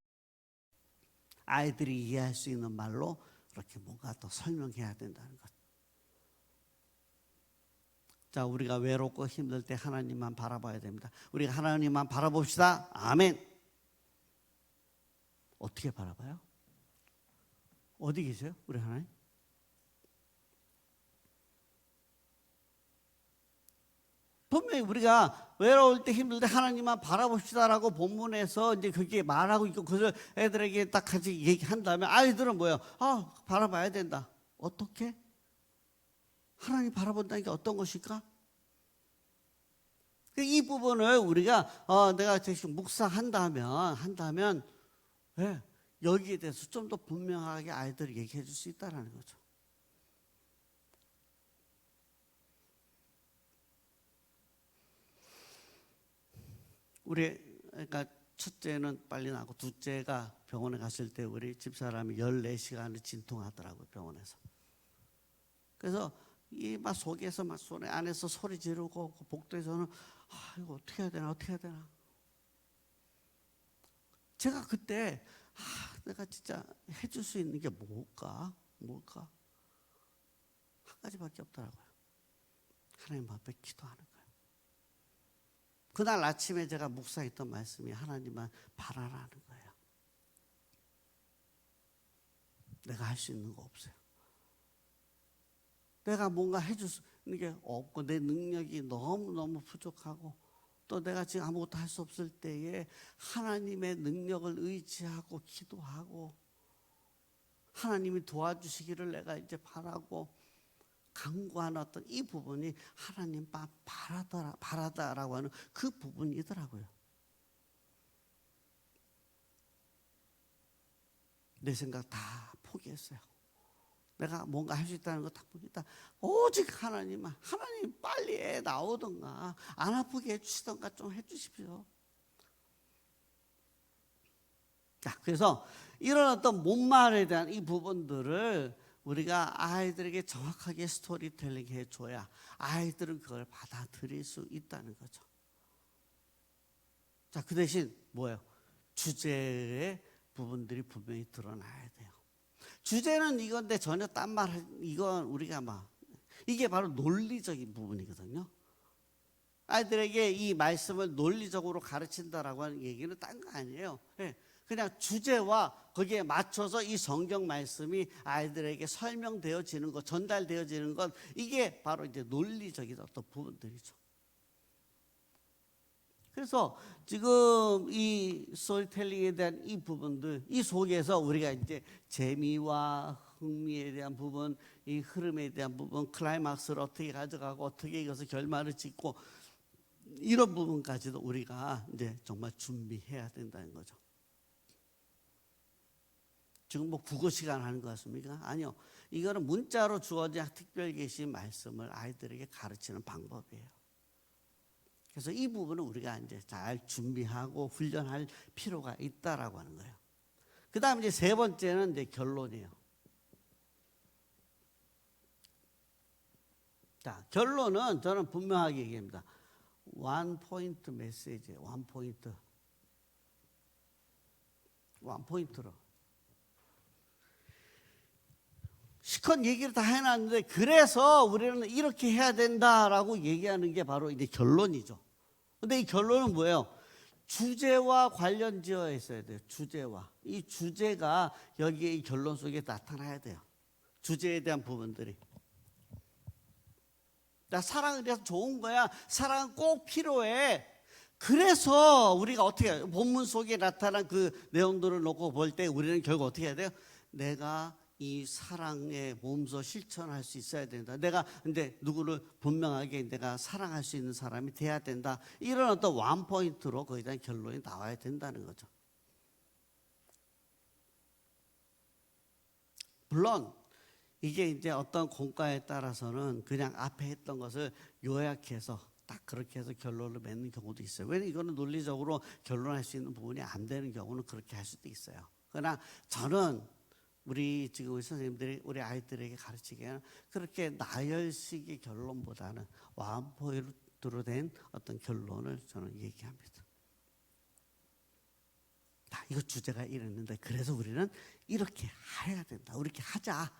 아이들이 이해할 수 있는 말로 그렇게 뭔가 더 설명해야 된다는 것. 자, 우리가 외롭고 힘들 때 하나님만 바라봐야 됩니다. 우리가 하나님만 바라봅시다. 아멘. 어떻게 바라봐요? 어디 계세요? 우리 하나님? 분명히 우리가 외로울 때 힘들 때 하나님만 바라봅시다라고 본문에서 이제 그게 말하고 있고 그래서 애들에게 딱 같이 얘기한다면 아이들은 뭐예요? 바라봐야 된다. 어떻게? 하나님 바라본다는 게 어떤 것일까? 이 부분을 우리가 내가 지금 묵상한다면 네, 여기에 대해서 좀 더 분명하게 아이들이 얘기해 줄 수 있다는 거죠. 그러니까 첫째는 빨리 나고 둘째가 병원에 갔을 때 우리 집사람이 14시간을 진통하더라고요, 병원에서. 그래서 이 막 속에서 막 손에 안에서 소리 지르고 복도에서는 이거 어떻게 해야 되나. 제가 그때 내가 진짜 해줄 수 있는 게 뭘까? 한 가지밖에 없더라고요. 하나님 앞에 기도하는 거예요. 그날 아침에 제가 묵상했던 말씀이 하나님만 바라라는 거예요. 내가 할 수 있는 거 없어요. 내가 뭔가 해줄 수 있는 게 없고 내 능력이 너무너무 부족하고 또 내가 지금 아무것도 할 수 없을 때에 하나님의 능력을 의지하고 기도하고 하나님이 도와주시기를 내가 이제 바라고 강구하는 어떤 이 부분이 하나님 바라다라고 하는 그 부분이더라고요. 내 생각 다 포기했어요. 내가 뭔가 할 수 있다는 거 다 포기했다. 오직 하나님 빨리 애 나오던가 안 아프게 해주시던가 좀 해주십시오. 자, 그래서 이런 어떤 못말에 대한 이 부분들을 우리가 아이들에게 정확하게 스토리텔링 해줘야 아이들은 그걸 받아들일 수 있다는 거죠. 자, 그 대신 뭐예요? 주제의 부분들이 분명히 드러나야 돼요. 주제는 이건데 전혀 딴 말, 이건 우리가 이게 바로 논리적인 부분이거든요. 아이들에게 이 말씀을 논리적으로 가르친다라고 하는 얘기는 딴 거 아니에요. 그냥 주제와 거기에 맞춰서 이 성경 말씀이 아이들에게 설명되어지는 것, 전달되어지는 것, 이게 바로 이제 논리적인 어떤 부분들이죠. 그래서 지금 이 스토리텔링에 대한 이 부분들, 이 속에서 우리가 이제 재미와 흥미에 대한 부분, 이 흐름에 대한 부분, 클라이막스를 어떻게 가져가고 어떻게 이것을 결말을 짓고 이런 부분까지도 우리가 이제 정말 준비해야 된다는 거죠. 지금 국어 시간 하는 것 같습니까? 아니요. 이거는 문자로 주어진 특별 계시 말씀을 아이들에게 가르치는 방법이에요. 그래서 이 부분은 우리가 이제 잘 준비하고 훈련할 필요가 있다라고 하는 거예요. 그 다음 이제 세 번째는 이제 결론이에요. 자, 결론은 저는 분명하게 얘기합니다. 원 포인트 메시지예요. 원 포인트로. 시컷 얘기를 다 해놨는데 그래서 우리는 이렇게 해야 된다라고 얘기하는 게 바로 이제 결론이죠. 근데 이 결론은 뭐예요? 주제와 관련 지어 있어야 돼요. 주제와. 이 주제가 여기에 이 결론 속에 나타나야 돼요. 주제에 대한 부분들이. 사랑은 그래서 좋은 거야. 사랑은 꼭 필요해. 그래서 우리가 어떻게 해요? 본문 속에 나타난 그 내용들을 놓고 볼 때 우리는 결국 어떻게 해야 돼요? 내가 이 사랑의 몸소 실천할 수 있어야 된다. 내가 근데 누구를 분명하게 내가 사랑할 수 있는 사람이 돼야 된다. 이런 어떤 원 포인트로 거기에 대한 결론이 나와야 된다는 거죠. 물론 이게 이제 어떤 공과에 따라서는 그냥 앞에 했던 것을 요약해서 딱 그렇게 해서 결론을 맺는 경우도 있어요. 왜냐면 이거는 논리적으로 결론할 수 있는 부분이 안 되는 경우는 그렇게 할 수도 있어요. 그러나 저는 우리 지금 우리 선생님들이 우리 아이들에게 가르치기에는 그렇게 나열식의 결론보다는 완포인트로 된 어떤 결론을 저는 얘기합니다. 이거 주제가 이랬는데 그래서 우리는 이렇게 해야 된다. 이렇게 하자.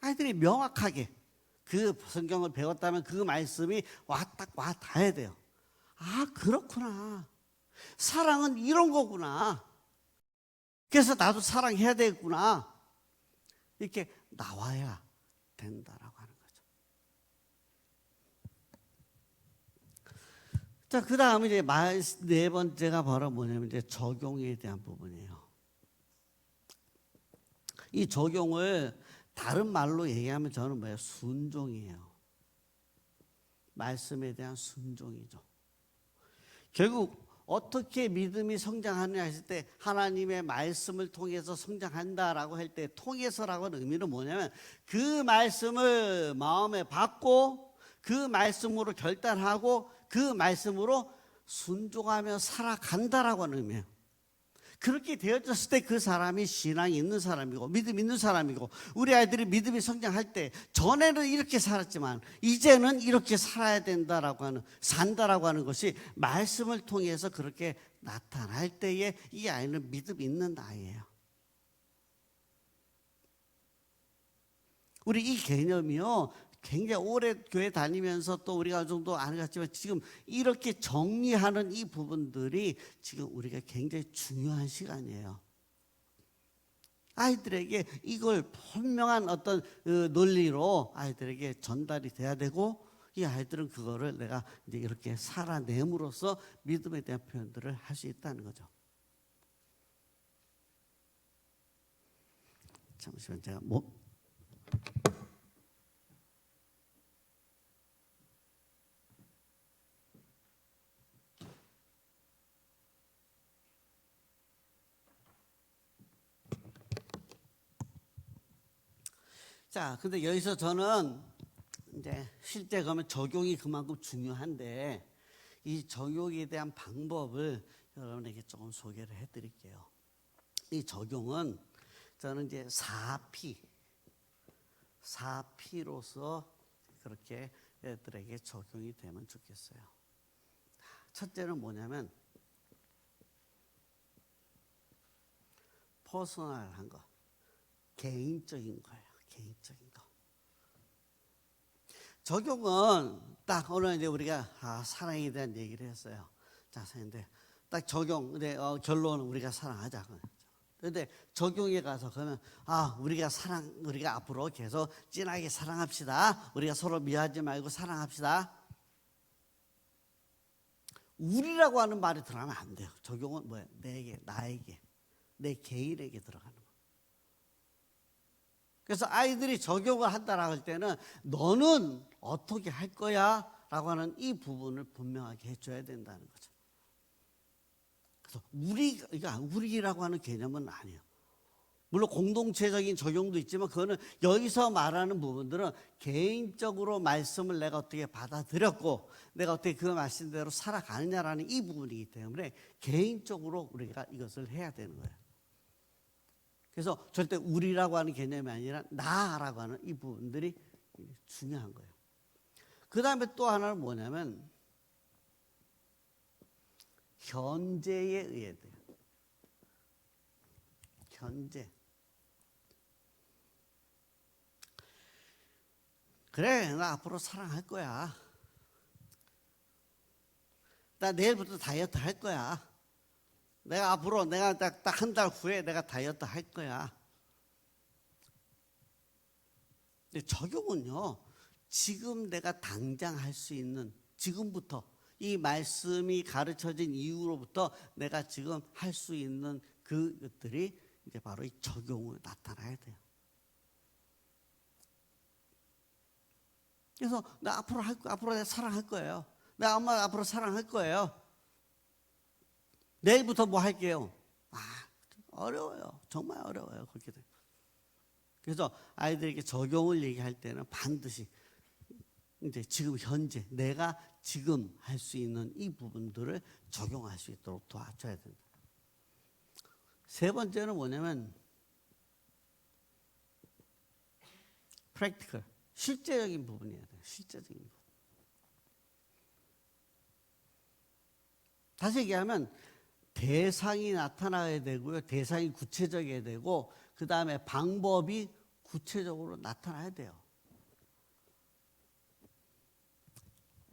아이들이 명확하게 그 성경을 배웠다면 그 말씀이 딱 와 닿아야 돼요. 아, 그렇구나. 사랑은 이런 거구나. 그래서 나도 사랑해야 되겠구나. 이렇게 나와야 된다라고 하는 거죠. 자, 그 다음에 이제 네 번째가 바로 뭐냐면 이제 적용에 대한 부분이에요. 이 적용을 다른 말로 얘기하면 저는 뭐예요? 순종이에요. 말씀에 대한 순종이죠. 결국 어떻게 믿음이 성장하느냐 했을 때 하나님의 말씀을 통해서 성장한다라고 할 때 통해서라고 하는 의미는 뭐냐면 그 말씀을 마음에 받고 그 말씀으로 결단하고 그 말씀으로 순종하며 살아간다라고 하는 의미예요. 그렇게 되어졌을 때 그 사람이 신앙이 있는 사람이고 믿음 있는 사람이고 우리 아이들이 믿음이 성장할 때 전에는 이렇게 살았지만 이제는 이렇게 살아야 된다라고 하는 산다라고 하는 것이 말씀을 통해서 그렇게 나타날 때에 이 아이는 믿음 있는 아이예요. 우리 이 개념이요 굉장히 오래 교회 다니면서 또 우리가 어느 정도 안 갔지만 지금 이렇게 정리하는 이 부분들이 지금 우리가 굉장히 중요한 시간이에요. 아이들에게 이걸 분명한 어떤 논리로 아이들에게 전달이 돼야 되고 이 아이들은 그거를 내가 이제 이렇게 살아냄으로써 믿음에 대한 표현들을 할 수 있다는 거죠. 잠시만 제가 자, 근데 여기서 저는 이제 실제 그러면 적용이 그만큼 중요한데 이 적용에 대한 방법을 여러분에게 조금 소개를 해드릴게요. 이 적용은 저는 이제 4P로서 그렇게 애들에게 적용이 되면 좋겠어요. 첫째는 뭐냐면 퍼스널한 거, 개인적인 거예요. 개인적인 거. 적용은 딱 오늘 이제 우리가 사랑에 대한 얘기를 했어요. 자, 근데 딱 적용, 근데 결론은 우리가 사랑하자. 근데 적용에 가서 그러면 우리가 앞으로 계속 진하게 사랑합시다. 우리가 서로 미워하지 말고 사랑합시다. 우리라고 하는 말이 들어가면 안 돼요. 적용은 뭐예요? 내게, 나에게, 내 개인에게 들어가는 거예요. 그래서 아이들이 적용을 한다라고 할 때는 너는 어떻게 할 거야? 라고 하는 이 부분을 분명하게 해줘야 된다는 거죠. 그래서 우리라고 하는 개념은 아니에요. 물론 공동체적인 적용도 있지만 그거는 여기서 말하는 부분들은 개인적으로 말씀을 내가 어떻게 받아들였고 내가 어떻게 그 말씀대로 살아가느냐라는 이 부분이기 때문에 개인적으로 우리가 이것을 해야 되는 거예요. 그래서 절대 우리라고 하는 개념이 아니라 나라고 하는 이 부분들이 중요한 거예요. 그 다음에 또 하나는 뭐냐면 현재에 의해 돼요. 현재. 그래, 나 앞으로 사랑할 거야. 나 내일부터 다이어트 할 거야. 내가 딱 한 달 후에 내가 다이어트 할 거야. 근데 적용은요, 지금 내가 당장 할 수 있는, 지금부터, 이 말씀이 가르쳐진 이후로부터 내가 지금 할 수 있는 그것들이 이제 바로 이 적용으로 나타나야 돼요. 그래서 나 앞으로 내가 사랑할 거예요. 나 엄마 앞으로 사랑할 거예요. 내일부터 뭐 할게요? 어려워요. 정말 어려워요. 그렇게 돼요. 그래서 아이들에게 적용을 얘기할 때는 반드시 이제 지금 현재 내가 지금 할 수 있는 이 부분들을 적용할 수 있도록 도와줘야 된다. 세 번째는 뭐냐면 practical, 실제적인 부분이어야 돼요. 실제적인 부분. 다시 얘기하면 대상이 나타나야 되고요. 대상이 구체적이어야 되고 그 다음에 방법이 구체적으로 나타나야 돼요.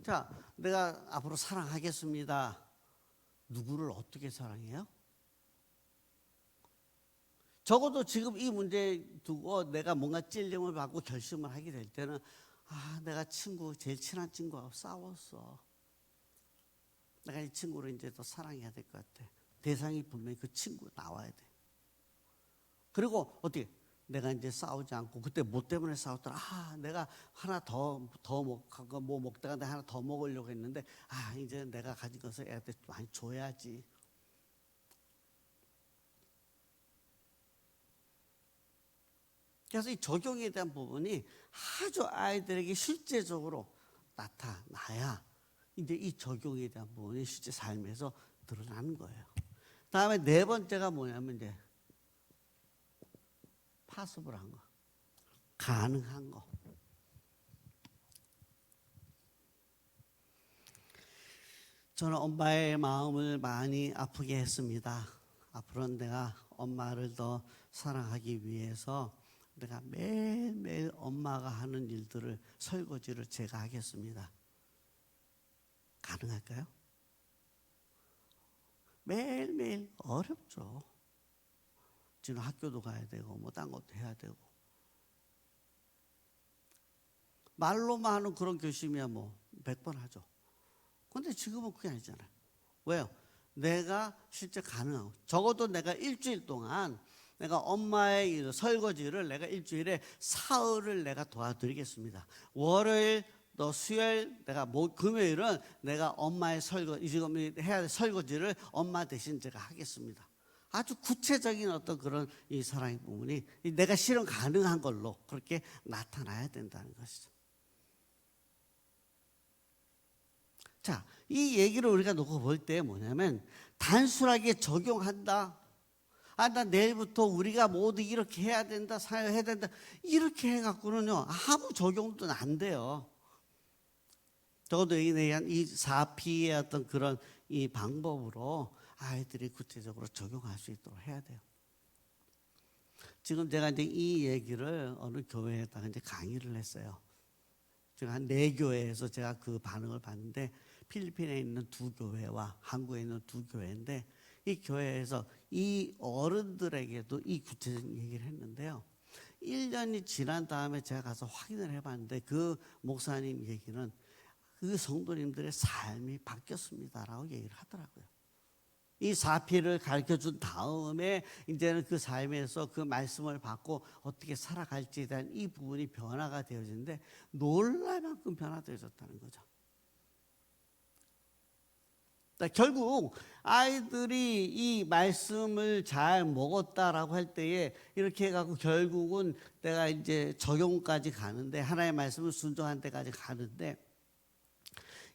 자, 내가 앞으로 사랑하겠습니다. 누구를 어떻게 사랑해요? 적어도 지금 이 문제 두고 내가 뭔가 찔림을 받고 결심을 하게 될 때는 내가 제일 친한 친구하고 싸웠어. 내가 이 친구를 이제 더 사랑해야 될 것 같아. 대상이 분명히 그 친구 나와야 돼. 그리고 어떻게 내가 이제 싸우지 않고 그때 뭐 때문에 싸웠더라. 내가 하나 더 먹다가 내가 하나 더 먹으려고 했는데 이제 내가 가진 것을 애한테 많이 줘야지. 그래서 이 적용에 대한 부분이 아주 아이들에게 실제적으로 나타나야 이제 이 적용에 대한 부분이 실제 삶에서 드러나는 거예요. 다음에 네 번째가 뭐냐면 이제 파서블한 거, 가능한 거. 저는 엄마의 마음을 많이 아프게 했습니다. 앞으로는 내가 엄마를 더 사랑하기 위해서 내가 매일매일 엄마가 하는 일들을 설거지를 제가 하겠습니다. 가능할까요? 매일매일 어렵죠. 지금 학교도 가야 되고 뭐 딴 것도 해야 되고 말로만 하는 그런 결심이야 뭐 100번 하죠. 근데 지금은 그게 아니잖아요. 왜요? 내가 실제 가능하고 적어도 내가 일주일 동안 내가 엄마의 이 설거지를 내가 일주일에 사흘을 내가 도와드리겠습니다. 월요일 또 수요일 내가 금요일은 내가 엄마의 설거지 지금 해야 될 설거지를 엄마 대신 제가 하겠습니다. 아주 구체적인 어떤 그런 이 사랑의 부분이 내가 실현 가능한 걸로 그렇게 나타나야 된다는 것이죠. 자, 이 얘기를 우리가 놓고 볼 때 뭐냐면 단순하게 적용한다. 나 내일부터 우리가 모두 이렇게 해야 된다, 사회해야 된다. 이렇게 해갖고는요, 아무 적용도 안 돼요. 적어도 이 4P의 어떤 그런 이 방법으로 아이들이 구체적으로 적용할 수 있도록 해야 돼요. 지금 제가 이제 이 얘기를 어느 교회에다가 이제 강의를 했어요. 제가 한 4교회에서 제가 그 반응을 봤는데 필리핀에 있는 2교회와 한국에 있는 2교회인데 이 교회에서 이 어른들에게도 이 구체적인 얘기를 했는데요. 1년이 지난 다음에 제가 가서 확인을 해봤는데 그 목사님 얘기는 그 성도님들의 삶이 바뀌었습니다라고 얘기를 하더라고요. 이 4P를 가르쳐 준 다음에 이제는 그 삶에서 그 말씀을 받고 어떻게 살아갈지에 대한 이 부분이 변화가 되어지는데 놀랄 만큼 변화되어졌다는 거죠. 그러니까 결국 아이들이 이 말씀을 잘 먹었다라고 할 때에 이렇게 해갖고 결국은 내가 이제 적용까지 가는데 하나의 말씀을 순종한 데까지 가는데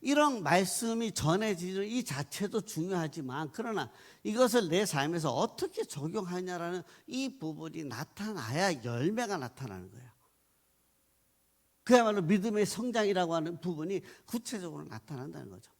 이런 말씀이 전해지는 이 자체도 중요하지만 그러나 이것을 내 삶에서 어떻게 적용하냐라는 이 부분이 나타나야 열매가 나타나는 거예요. 그야말로 믿음의 성장이라고 하는 부분이 구체적으로 나타난다는 거죠.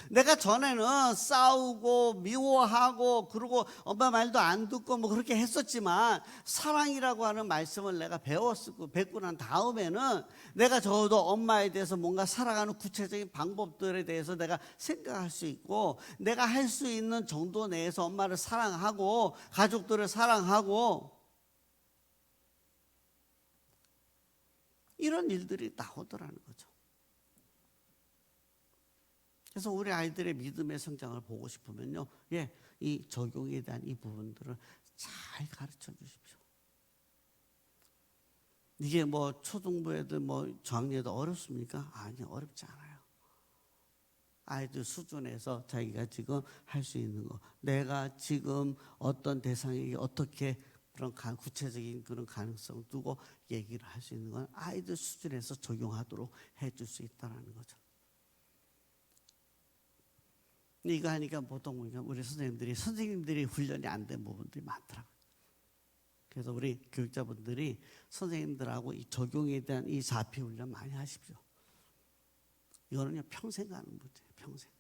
내가 전에는 싸우고 미워하고 그러고 엄마 말도 안 듣고 뭐 그렇게 했었지만 사랑이라고 하는 말씀을 내가 배웠고 난 다음에는 내가 적어도 엄마에 대해서 뭔가 살아가는 구체적인 방법들에 대해서 내가 생각할 수 있고 내가 할 수 있는 정도 내에서 엄마를 사랑하고 가족들을 사랑하고 이런 일들이 나오더라는 거죠. 그래서 우리 아이들의 믿음의 성장을 보고 싶으면요, 이 적용에 대한 이 부분들을 잘 가르쳐 주십시오. 이게 뭐 초등부에도 뭐 저학년에도 어렵습니까? 아니, 어렵지 않아요. 아이들 수준에서 자기가 지금 할 수 있는 거, 내가 지금 어떤 대상에게 어떻게 그런 구체적인 그런 가능성을 두고 얘기를 할 수 있는 건 아이들 수준에서 적용하도록 해줄 수 있다는 거죠. 이거 하니까 보통 우리 선생님들이 훈련이 안 된 부분들이 많더라고요. 그래서 우리 교육자분들이 선생님들하고 이 적용에 대한 이 4P 훈련 많이 하십시오. 이거는요 평생 가는 문제예요. 평생.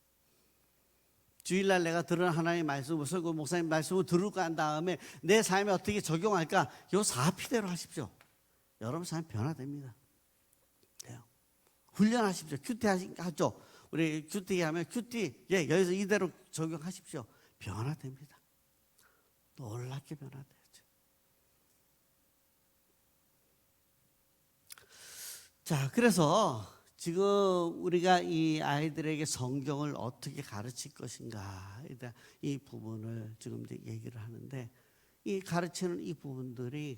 주일날 내가 들은 하나님의 말씀을 설교 목사님 말씀을 들고 간 다음에 내 삶에 어떻게 적용할까? 이 4P대로 하십시오. 여러분 삶 변화됩니다. 돼요. 훈련하십시오. 큐티 하죠. 우리 큐티 하면 큐티 여기서 이대로 적용하십시오. 변화됩니다. 놀랍게 변화되죠. 자, 그래서 지금 우리가 이 아이들에게 성경을 어떻게 가르칠 것인가에 대한 이 부분을 지금 이제 얘기를 하는데 이 가르치는 이 부분들이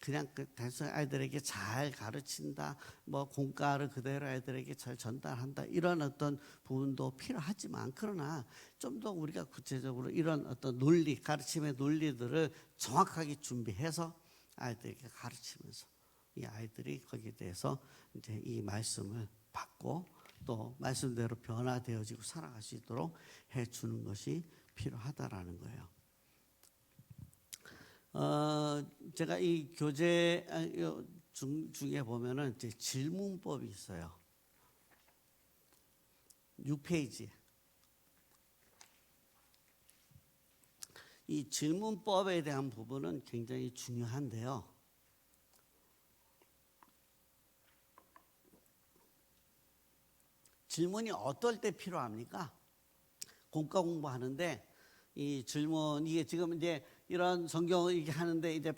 그냥 단순히 아이들에게 잘 가르친다, 뭐 공과를 그대로 아이들에게 잘 전달한다 이런 어떤 부분도 필요하지만 그러나 좀 더 우리가 구체적으로 이런 어떤 논리, 가르침의 논리들을 정확하게 준비해서 아이들에게 가르치면서 이 아이들이 거기에 대해서 이제 이 말씀을 받고 또 말씀대로 변화되어지고 살아갈 수 있도록 해주는 것이 필요하다라는 거예요. 제가 이 교재 중에 보면은 이제 질문법이 있어요. 6페이지. 이 질문법에 대한 부분은 굉장히 중요한데요. 질문이 어떨 때 필요합니까? 공과 공부하는데 이 질문 이게 지금 이제 이런 성경을 이렇게 하는데 이제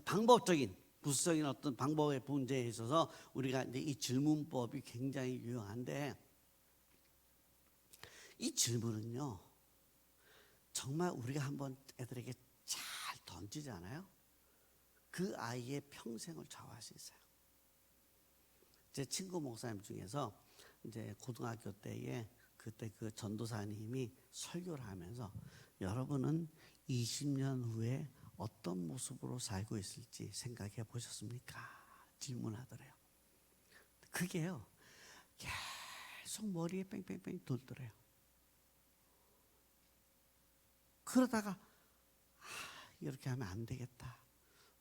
방법적인 부수적인 어떤 방법의 문제에 있어서 우리가 이제 이 질문법이 굉장히 유용한데 이 질문은요 정말 우리가 한번 애들에게 잘 던지잖아요. 그 아이의 평생을 좌우할 수 있어요. 제 친구 목사님 중에서 이제 고등학교 때에 그때 그 전도사님이 설교를 하면서 여러분은 20년 후에 어떤 모습으로 살고 있을지 생각해 보셨습니까? 질문하더래요. 그게요, 계속 머리에 뺑뺑뺑 돌더래요. 그러다가 이렇게 하면 안 되겠다.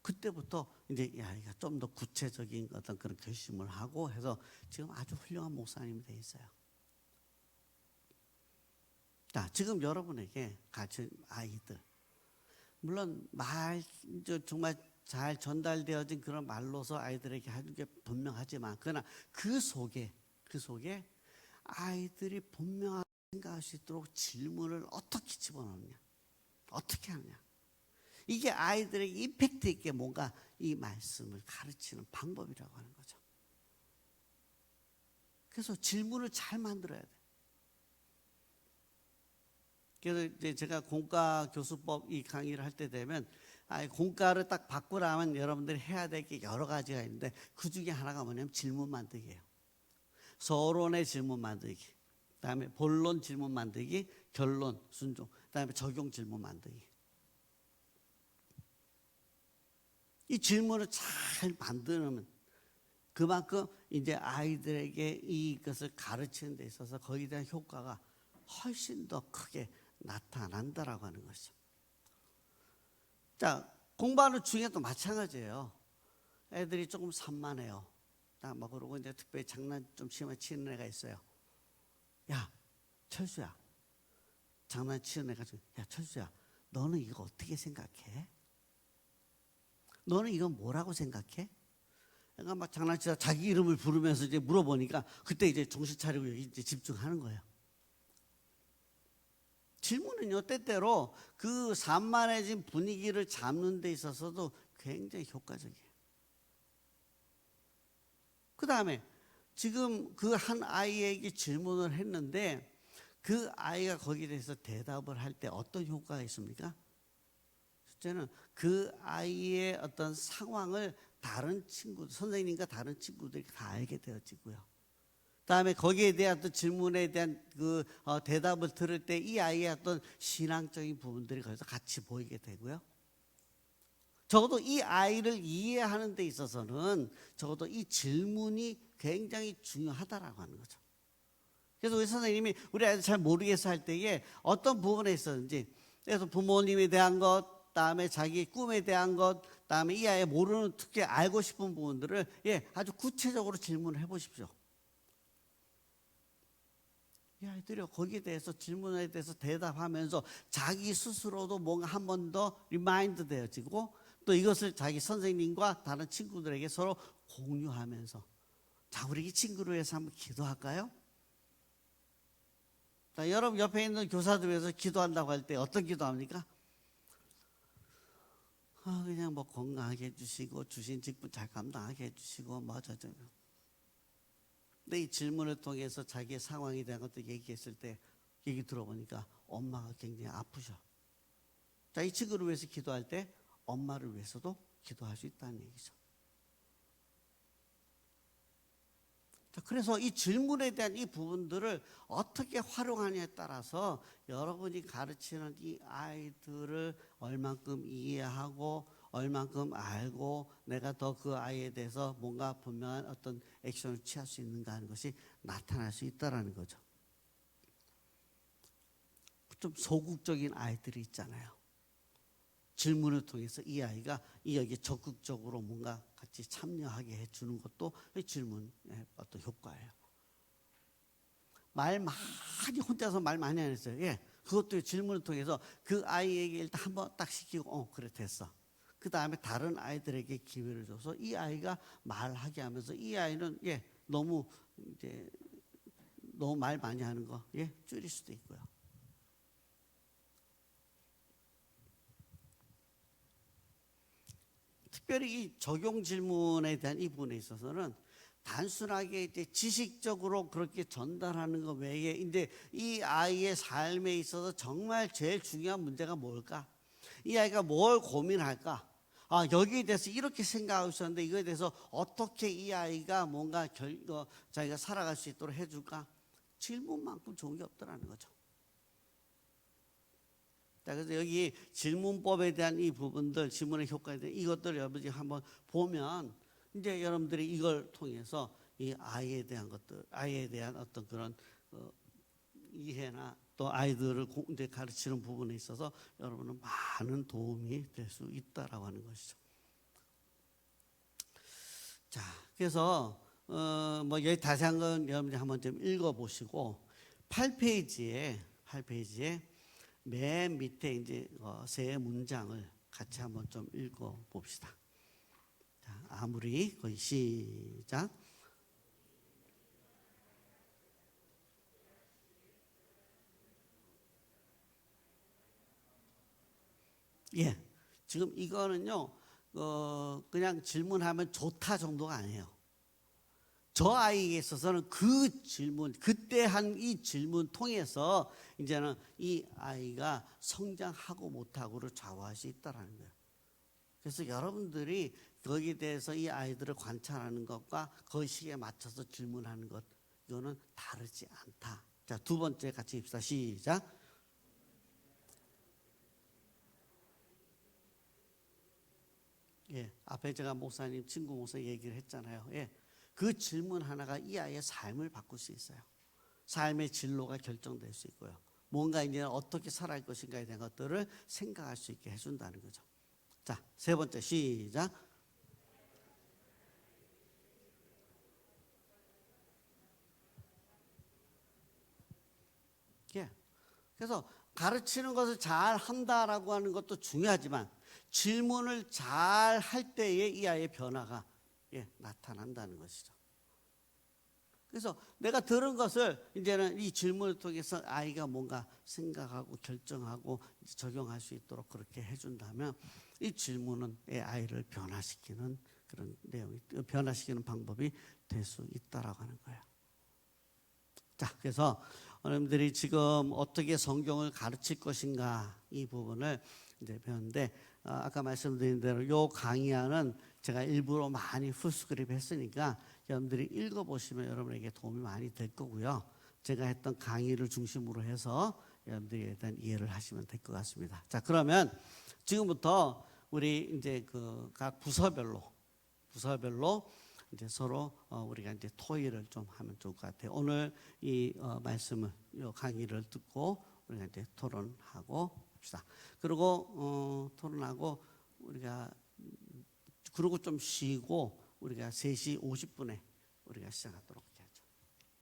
그때부터 이제 이가 좀 더 구체적인 어떤 그런 결심을 하고 해서 지금 아주 훌륭한 목사님이 돼 있어요. 자, 지금 여러분에게 가진 아이들, 물론 정말 잘 전달되어진 그런 말로서 아이들에게 하는 게 분명하지만, 그러나 그 속에 아이들이 분명하게 생각할 수 있도록 질문을 어떻게 집어넣느냐, 어떻게 하느냐, 이게 아이들에게 임팩트 있게 뭔가 이 말씀을 가르치는 방법이라고 하는 거죠. 그래서 질문을 잘 만들어야 돼. 그래서 이제 제가 공과 교수법 이 강의를 할 때 되면 공과를 딱 바꾸라면 여러분들이 해야 될 게 여러 가지가 있는데 그 중에 하나가 뭐냐면 질문 만들기예요. 서론의 질문 만들기, 그다음에 본론 질문 만들기, 결론 순종, 그다음에 적용 질문 만들기. 이 질문을 잘 만들면 그만큼 이제 아이들에게 이것을 가르치는 데 있어서 거기에 대한 효과가 훨씬 더 크게 나타난다라고 하는 것이죠. 자, 공부하는 중에도 마찬가지예요. 애들이 조금 산만해요. 뭐 그러고 이제 특별히 장난 좀 심하게 치는 애가 있어요. 야, 철수야. 장난치는 애가 야, 철수야. 너는 이거 어떻게 생각해? 너는 이건 뭐라고 생각해? 그러니까 막 장난치다 자기 이름을 부르면서 이제 물어보니까 그때 이제 정신 차리고 여기 이제 집중하는 거예요. 질문은요, 때때로 그 산만해진 분위기를 잡는 데 있어서도 굉장히 효과적이에요. 그 다음에 지금 그 한 아이에게 질문을 했는데 그 아이가 거기에 대해서 대답을 할 때 어떤 효과가 있습니까? 첫째는 그 아이의 어떤 상황을 다른 친구들, 선생님과 다른 친구들이 다 알게 되어지고요. 그다음에 거기에 대한 또 질문에 대한 그 대답을 들을 때 이 아이의 어떤 신앙적인 부분들이 거기서 같이 보이게 되고요. 적어도 이 아이를 이해하는 데 있어서는 적어도 이 질문이 굉장히 중요하다라고 하는 거죠. 그래서 우리 선생님이 우리 아이들 잘 모르겠어 할 때에 어떤 부분에 있었는지, 그래서 부모님에 대한 것, 다음에 자기 꿈에 대한 것, 다음에 이 아이의 모르는 특히 알고 싶은 부분들을 아주 구체적으로 질문을 해보십시오. 이 아이들이 거기에 대해서 질문에 대해서 대답하면서 자기 스스로도 뭔가 한 번 더 리마인드 되어지고 또 이것을 자기 선생님과 다른 친구들에게 서로 공유하면서, 자, 우리 이 친구를 위해서 한번 기도할까요? 자, 여러분 옆에 있는 교사들 위해서 기도한다고 할 때 어떤 기도합니까? 그냥 뭐 건강하게 해주시고 주신 직분 잘 감당하게 해주시고 뭐 어쩌죠. 근데 이 질문을 통해서 자기의 상황에 대한 것도 얘기했을 때 얘기 들어보니까 엄마가 굉장히 아프셔. 자, 이 친구를 위해서 기도할 때 엄마를 위해서도 기도할 수 있다는 얘기죠. 자, 그래서 이 질문에 대한 이 부분들을 어떻게 활용하냐에 따라서 여러분이 가르치는 이 아이들을 얼만큼 이해하고 얼만큼 알고 내가 더 그 아이에 대해서 뭔가 분명한 어떤 액션을 취할 수 있는가 하는 것이 나타날 수 있다는 거죠. 좀 소극적인 아이들이 있잖아요. 질문을 통해서 이 아이가 여기에 적극적으로 뭔가 같이 참여하게 해주는 것도 질문의 어떤 효과예요. 말 많이 혼자서 말 많이 안 했어요. 그것도 질문을 통해서 그 아이에게 일단 한번 딱 시키고 그래 됐어. 그 다음에 다른 아이들에게 기회를 줘서 이 아이가 말하게 하면서 이 아이는 너무 말 많이 하는 거 줄일 수도 있고요. 특별히 이 적용 질문에 대한 이 부분에 있어서는 단순하게 이제 지식적으로 그렇게 전달하는 것 외에 이제 이 아이의 삶에 있어서 정말 제일 중요한 문제가 뭘까? 이 아이가 뭘 고민할까? 여기에 대해서 이렇게 생각하고 있었는데 이거에 대해서 어떻게 이 아이가 뭔가 자기가 살아갈 수 있도록 해줄까? 질문만큼 좋은 게 없더라는 거죠. 자, 그래서 여기 질문법에 대한 이 부분들, 질문의 효과에 대한 이것들 여러분이 한번 보면 이제 여러분들이 이걸 통해서 이 아이에 대한 것들, 아이에 대한 어떤 그런 이해나 또 아이들을 이제 가르치는 부분에 있어서 여러분은 많은 도움이 될 수 있다라고 하는 것이죠. 자, 그래서 뭐 여기 자세한 건 여러분들이 한번 좀 읽어보시고 8페이지에 맨 밑에 이제 세 문장을 같이 한번 좀 읽어봅시다. 자, 아무리 거의 시작. 예, 지금 이거는요, 그냥 질문하면 좋다 정도가 아니에요. 저 아이에 있어서는 그 질문, 그때 한 이 질문 통해서 이제는 이 아이가 성장하고 못하고를 좌우할 수 있다는 거예요. 그래서 여러분들이 거기에 대해서 이 아이들을 관찰하는 것과 그 시기에 맞춰서 질문하는 것, 이거는 다르지 않다. 자, 두 번째 같이 입시다. 시작. 예, 앞에 제가 목사님, 친구 목사 얘기를 했잖아요. 예, 그 질문 하나가 이 아이의 삶을 바꿀 수 있어요. 삶의 진로가 결정될 수 있고요. 뭔가 이제 어떻게 살아갈 것인가에 대한 것들을 생각할 수 있게 해준다는 거죠. 자, 세 번째 시작. 예, 그래서 가르치는 것을 잘 한다라고 하는 것도 중요하지만 질문을 잘 할 때에 이 아이의 변화가 나타난다는 것이죠. 그래서 내가 들은 것을 이제는 이 질문을 통해서 아이가 뭔가 생각하고 결정하고 적용할 수 있도록 그렇게 해준다면 이 질문은 아이를 변화시키는 그런 내용이, 변화시키는 방법이 될 수 있다라고 하는 거예요. 자, 그래서 여러분들이 지금 어떻게 성경을 가르칠 것인가 이 부분을 이제 배웠는데 아까 말씀드린 대로 요 강의안은 제가 일부러 많이 풀스크립 했으니까 여러분들이 읽어보시면 여러분에게 도움이 많이 될 거고요. 제가 했던 강의를 중심으로 해서 여러분들이 일단 이해를 하시면 될 것 같습니다. 자, 그러면 지금부터 우리 이제 그 각 부서별로 이제 서로 우리가 이제 토의를 좀 하면 좋을 것 같아요. 오늘 이 말씀을, 이 강의를 듣고 우리가 이제 토론하고 합시다. 그리고 토론하고 우리가 그러고 좀 쉬고 우리가 3시 50분에 우리가 시작하도록